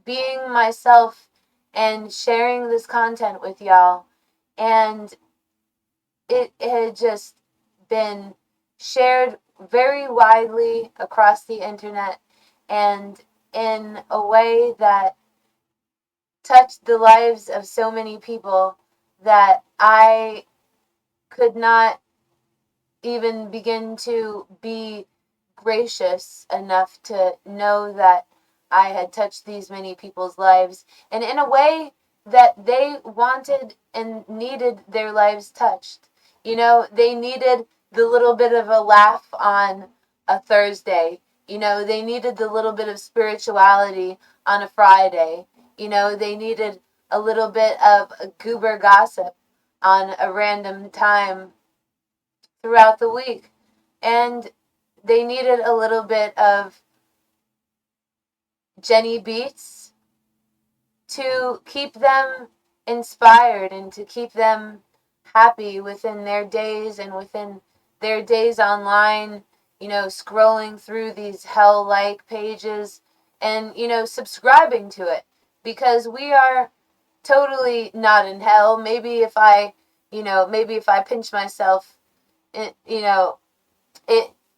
being myself and sharing this content with y'all, and it had just been shared very widely across the internet, and in a way that touched the lives of so many people that I could not even begin to be gracious enough to know that I had touched these many people's lives, and in a way that they wanted and needed their lives touched. They needed the little bit of a laugh on a Thursday. They needed the little bit of spirituality on a Friday. They needed a little bit of goober gossip on a random time throughout the week. And they needed a little bit of Jenny Beats to keep them inspired and to keep them happy within their days and within their days online, scrolling through these hell-like pages and, subscribing to it, because we are totally not in hell. Maybe if I pinch myself, it,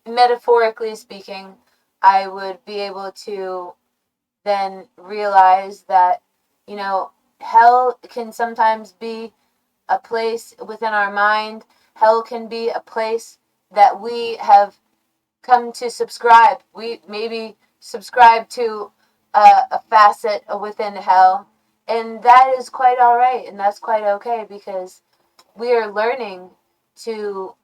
metaphorically speaking, I would be able to then realize that, hell can sometimes be a place within our mind. Hell can be a place that we have come to subscribe. We maybe subscribe to a facet within hell, and that is quite all right, and that's quite okay, because we are learning to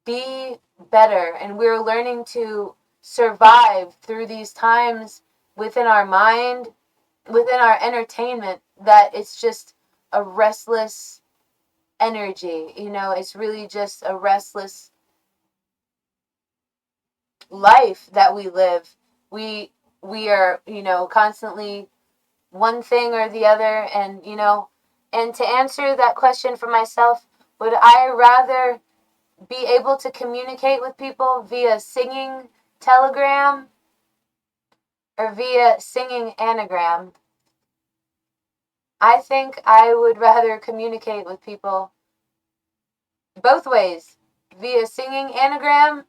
be better, and we're learning to survive through these times within our mind, within our entertainment, that it's just a restless energy. It's really just a restless life that we live. We are, constantly one thing or the other, and to answer that question for myself, would I rather be able to communicate with people via singing telegram or via singing anagram? I think I would rather communicate with people both ways, via singing anagram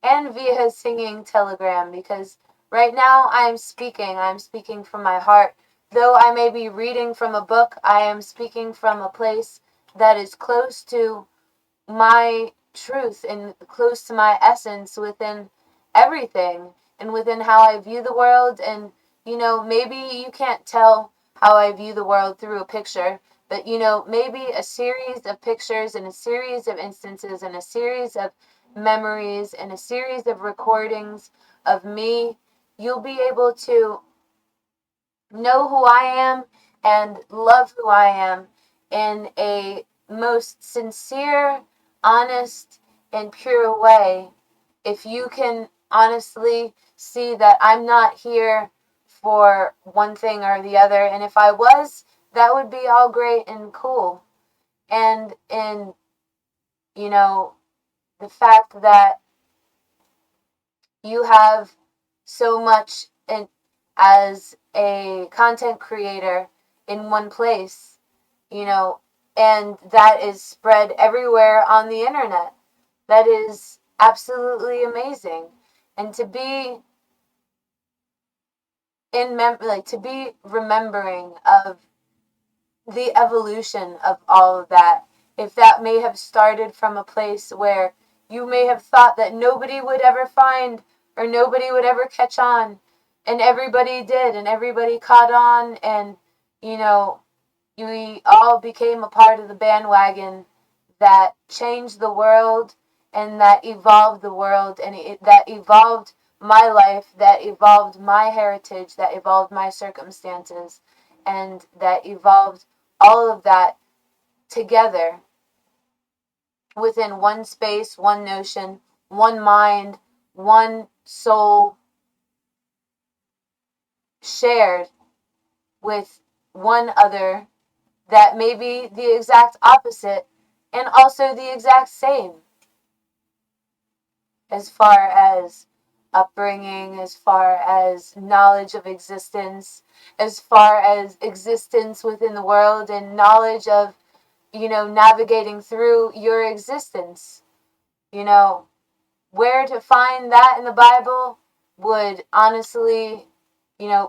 and via singing telegram, because right now I'm speaking from my heart. Though I may be reading from a book, I am speaking from a place that is close to my truth and close to my essence within everything and within how I view the world. And maybe you can't tell how I view the world through a picture, but maybe a series of pictures and a series of instances and a series of memories and a series of recordings of me, you'll be able to know who I am and love who I am in a most sincere, honest, and pure way. If you can honestly see that I'm not here for one thing or the other, and if I was, that would be all great and cool. And in, the fact that you have so much as a content creator in one place, and that is spread everywhere on the internet. That is absolutely amazing. And to be to be remembering of the evolution of all of that, if that may have started from a place where you may have thought that nobody would ever find or nobody would ever catch on, and everybody did, and everybody caught on, and we all became a part of the bandwagon that changed the world and that evolved the world, and that evolved my life, that evolved my heritage, that evolved my circumstances, and that evolved all of that together within one space, one notion, one mind, one soul, shared with one other that may be the exact opposite and also the exact same, as far as upbringing, as far as knowledge of existence, as far as existence within the world, and knowledge of, navigating through your existence. Where to find that in the Bible would honestly,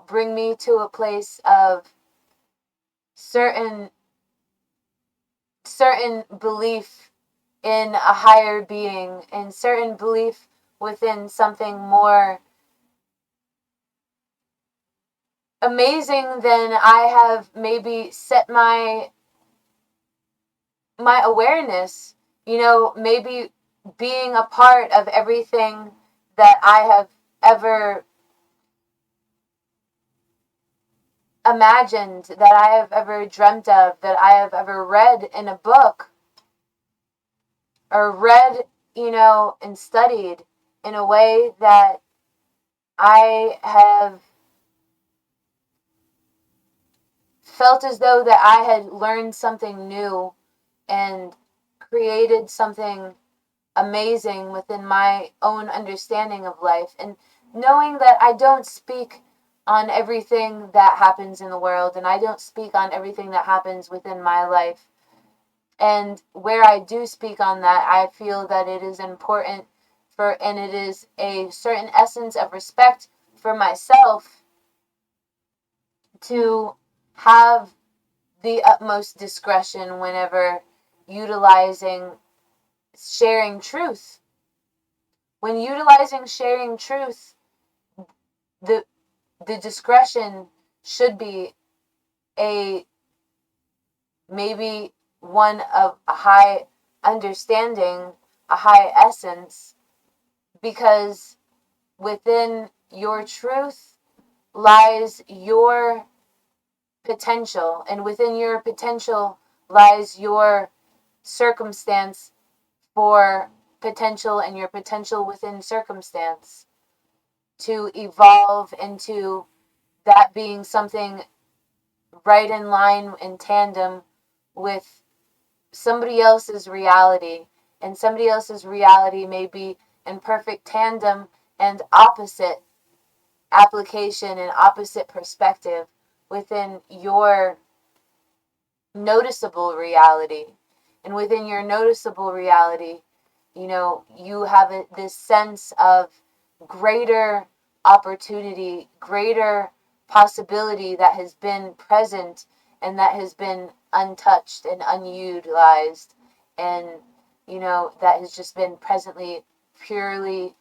bring me to a place of certain belief in a higher being, and certain belief within something more amazing than I have maybe set my awareness, maybe being a part of everything that I have ever imagined, that I have ever dreamt of, that I have ever read in a book, or read, and studied in a way that I have felt as though that I had learned something new and created something amazing within my own understanding of life. And knowing that I don't speak on everything that happens in the world, and I don't speak on everything that happens within my life. And where I do speak on that, I feel that it is important and it is a certain essence of respect for myself to have the utmost discretion whenever utilizing sharing truth. When utilizing sharing truth, the discretion should be maybe one of a high understanding, a high essence, because within your truth lies your potential, and within your potential lies your circumstance for potential, and your potential within circumstance to evolve into that being something right in line, in tandem with somebody else's reality. And somebody else's reality may be in perfect tandem and opposite application and opposite perspective within your noticeable reality. And within your noticeable reality, you have this sense of greater opportunity, greater possibility that has been present and that has been untouched and unutilized, and that has just been presently purely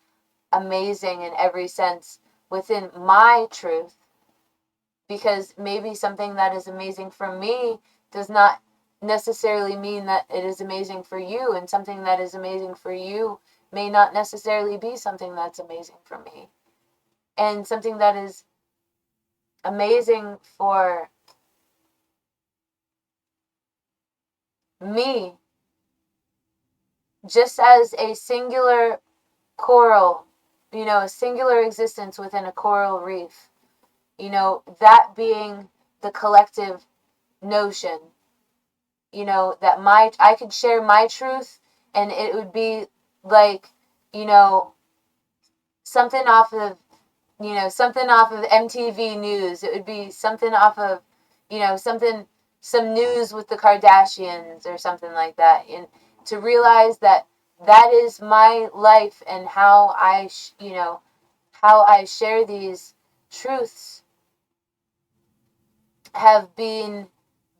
amazing in every sense within my truth. Because maybe something that is amazing for me does not necessarily mean that it is amazing for you, and something that is amazing for you may not necessarily be something that's amazing for me. And something that is amazing for me, just as a singular coral, a singular existence within a coral reef, that being the collective notion, that I could share my truth, and it would be like, something off of, MTV News. It would be something off of, some news with the Kardashians or something like that. And to realize that that is my life, and how how I share these truths have been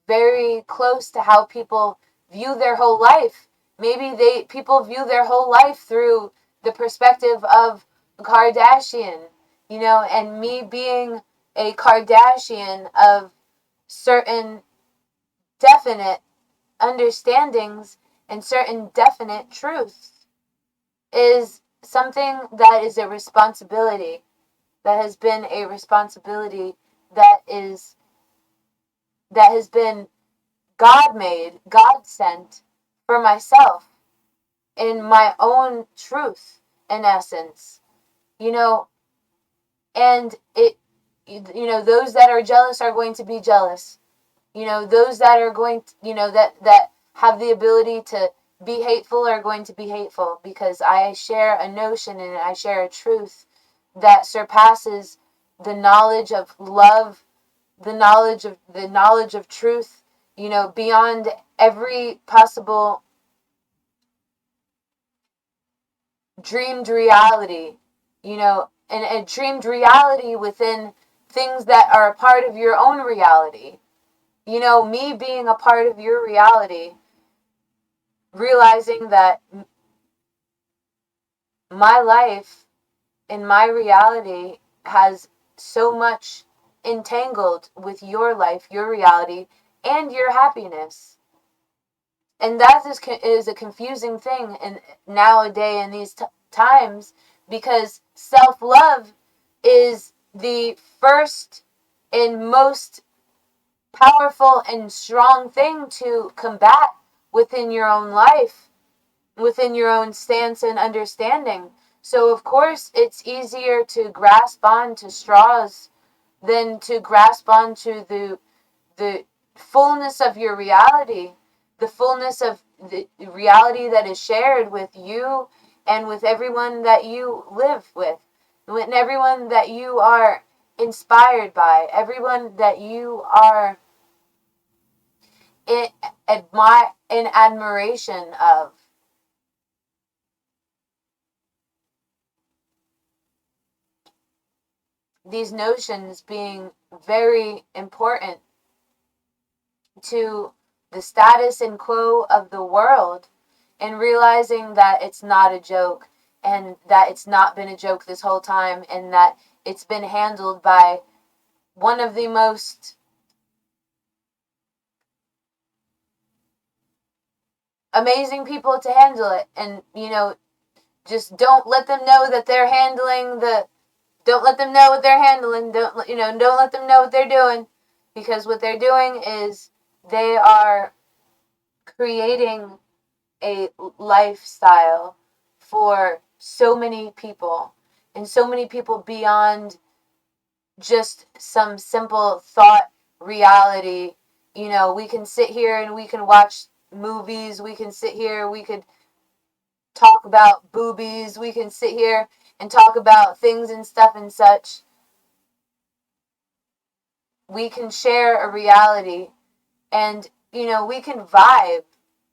very close to how people view their whole life. Maybe people view their whole life through the perspective of a Kardashian, and me being a Kardashian of certain definite understandings and certain definite truths is something that is a responsibility, that has been a responsibility that has been God made, God sent for myself in my own truth, in essence. And those that are jealous are going to be jealous. Those that are going to, that have the ability to be hateful are going to be hateful, because I share a notion and I share a truth that surpasses the knowledge of love, the knowledge of truth, beyond every possible dreamed reality, and a dreamed reality within things that are a part of your own reality. Me being a part of your reality, realizing that my life and my reality has so much entangled with your life, your reality, and your happiness. And that is a confusing thing nowadays in these times, because self-love is the first and most powerful and strong thing to combat within your own life, within your own stance and understanding. So of course it's easier to grasp on to straws than to grasp onto the fullness of your reality, the fullness of the reality that is shared with you and with everyone that you live with, and everyone that you are inspired by, everyone that you are in admiration of. These notions being very important to the status and quo of the world, and realizing that it's not a joke, and that it's not been a joke this whole time, and that it's been handled by one of the most amazing people to handle it. And just don't let them know that they're handling don't let them know what they're handling. Don't let them know what they're doing, because what they're doing is they are creating a lifestyle for so many people, and so many people beyond just some simple thought reality. We can sit here and we can watch movies, we can sit here, we could talk about boobies, we can sit here and talk about things and stuff and such. We can share a reality, and we can vibe,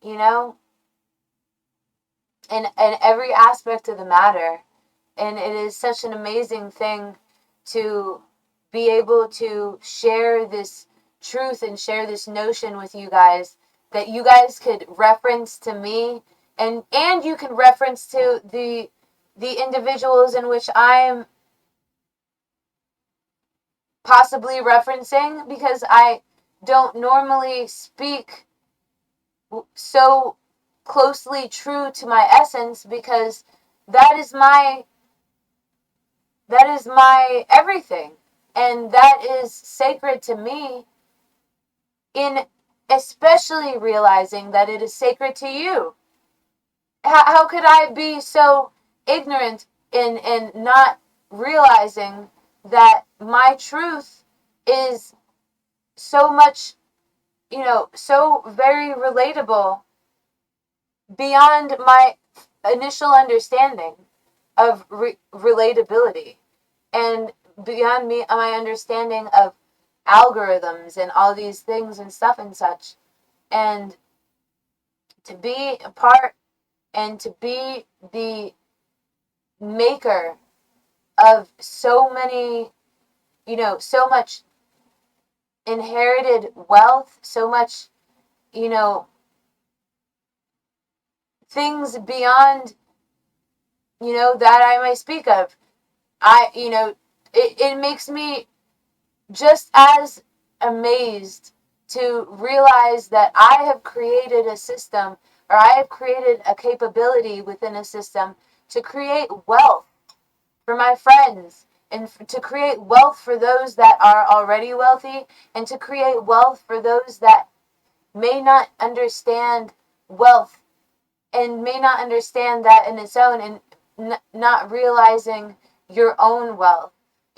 in every aspect of the matter. And it is such an amazing thing to be able to share this truth and share this notion with you guys, that you guys could reference to me, and you can reference to the individuals in which I'm possibly referencing, because I don't normally speak so closely true to my essence, because that is my everything, and that is sacred to me, in especially realizing that it is sacred to you. How could I be so ignorant in not realizing that my truth is so much, so very relatable beyond my initial understanding of relatability, and beyond my understanding of algorithms and all these things and stuff and such. And to be a part and to be the maker of so many, so much inherited wealth, so much, things beyond, that I might speak of. It makes me just as amazed to realize that I have created a system, or I have created a capability within a system to create wealth for my friends, and to create wealth for those that are already wealthy, and to create wealth for those that may not understand wealth, and may not understand that in its own, and not realizing your own wealth.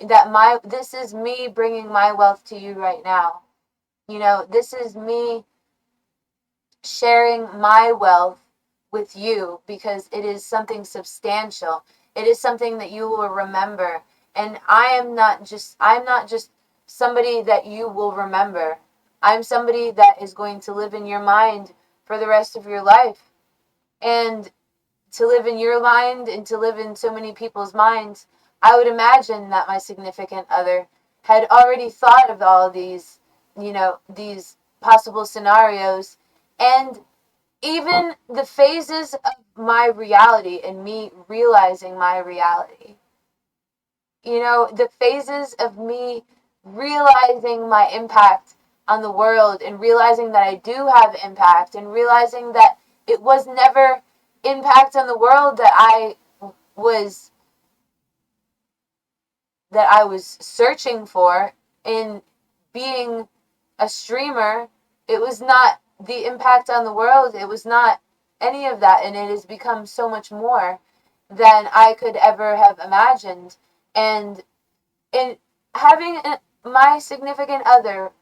That this is me bringing my wealth to you right now. This is me sharing my wealth with you, because it is something substantial. It is something that you will remember. And I'm not just somebody that you will remember. I'm somebody that is going to live in your mind for the rest of your life. And to live in your mind, and to live in so many people's minds, I would imagine that my significant other had already thought of all these, these possible scenarios, and even the phases of my reality, and me realizing my reality. The phases of me realizing my impact on the world, and realizing that I do have impact, and realizing that it was never impact on the world that I was searching for in being a streamer. It was not the impact on the world. It was not any of that. And it has become so much more than I could ever have imagined. And in having my significant other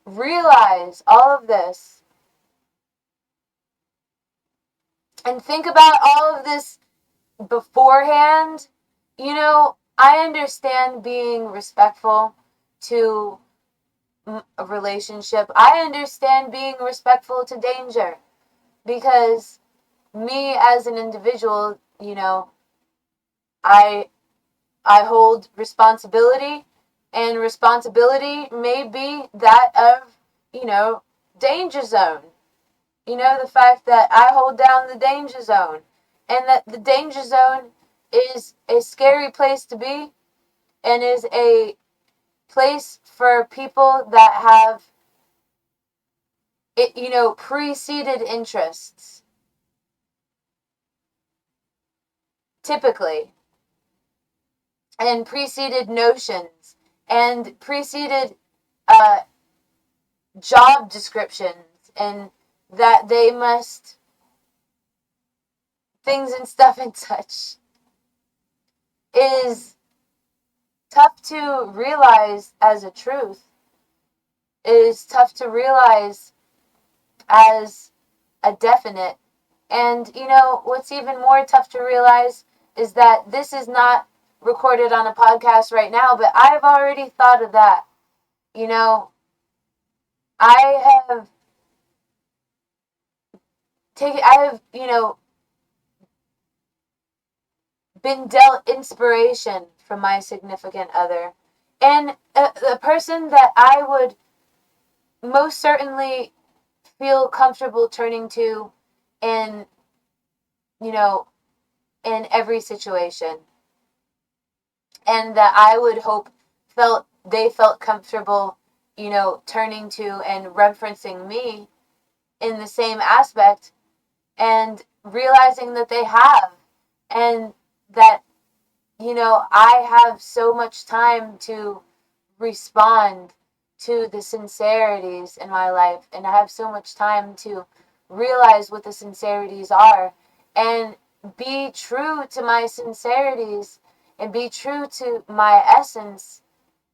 realize all of this and think about all of this beforehand, I understand being respectful to a relationship. I understand being respectful to danger, because me as an individual, I hold responsibility, and responsibility may be that of, danger zone. The fact that I hold down the danger zone, and that the danger zone is a scary place to be, and is a place for people that have preceded interests, typically, and preceded notions, and preceded job descriptions, and that they must things and stuff and such, is tough to realize as a truth. It is tough to realize as a definite. And what's even more tough to realize is that this is not recorded on a podcast right now, but I've already thought of that. I have been dealt inspiration from my significant other, and the person that I would most certainly feel comfortable turning to in in every situation, and that I would hope they felt comfortable turning to and referencing me in the same aspect, and realizing that they have, and that I have so much time to respond to the sincerities in my life, and I have so much time to realize what the sincerities are, and be true to my sincerities, and be true to my essence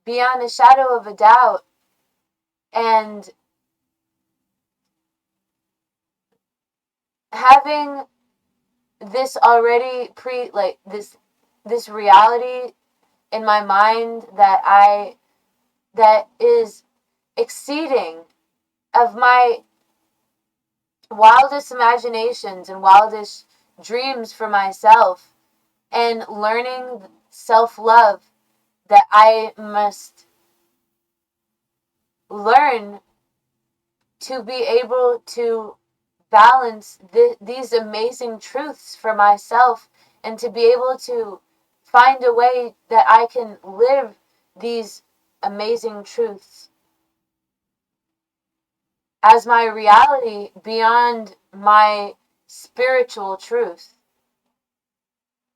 beyond a shadow of a doubt. And having this already this reality in my mind that is exceeding of my wildest imaginations and wildest dreams for myself, and learning self-love, that I must learn to be able to balance these amazing truths for myself, and to be able to find a way that I can live these amazing truths as my reality beyond my spiritual truth,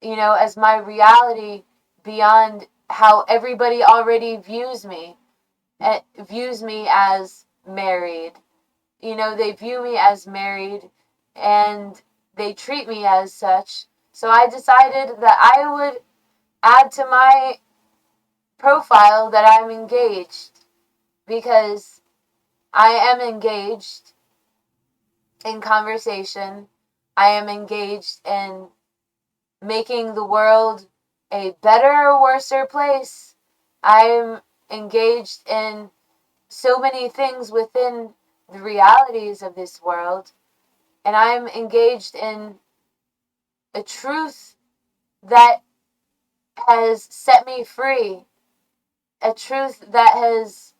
as my reality beyond how everybody already views me as married. They view me as married, and they treat me as such. So I decided that I would add to my profile that I'm engaged, because I am engaged in conversation. I am engaged in making the world a better or worser place. I'm engaged in so many things within the realities of this world, and I'm engaged in a truth that has set me free, a truth that has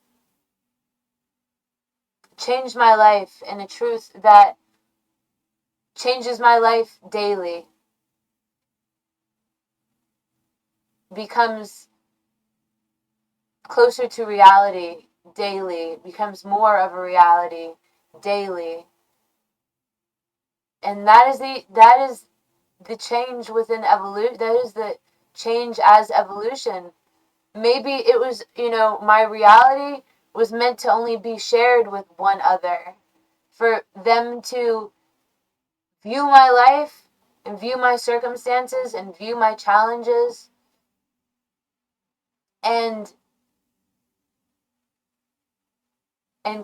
changed my life, and a truth that changes my life daily, becomes closer to reality daily, becomes more of a reality daily. And that is the change within evolution. That is the change as evolution. Maybe it was, my reality was meant to only be shared with one other. For them to view my life and view my circumstances and view my challenges and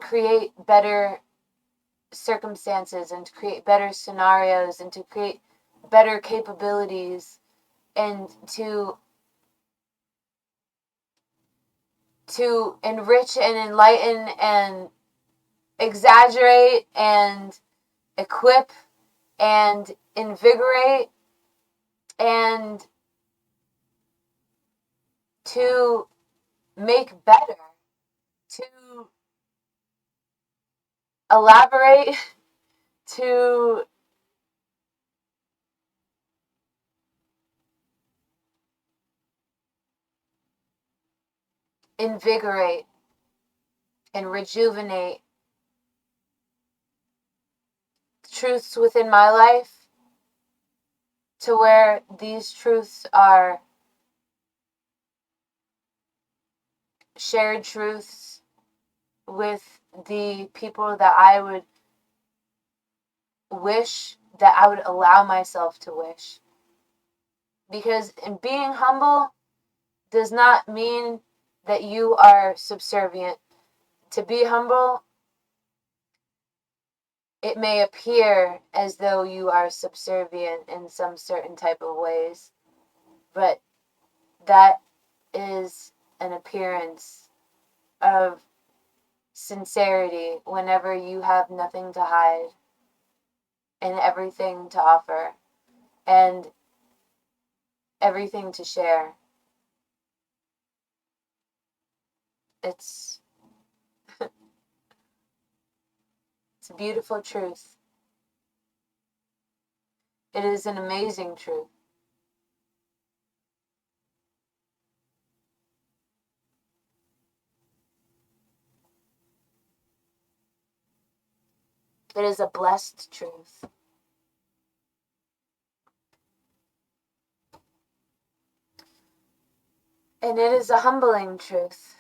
create better circumstances and to create better scenarios and to create better capabilities and to enrich and enlighten and exaggerate and equip and invigorate and to make better, to elaborate, to invigorate and rejuvenate truths within my life to where these truths are shared truths with the people that I would wish, that I would allow myself to wish. Because in being humble does not mean that you are subservient. To be humble, it may appear as though you are subservient in some certain type of ways, but that is an appearance of sincerity whenever you have nothing to hide and everything to offer and everything to share. It's a beautiful truth. It is an amazing truth. It is a blessed truth. And it is a humbling truth.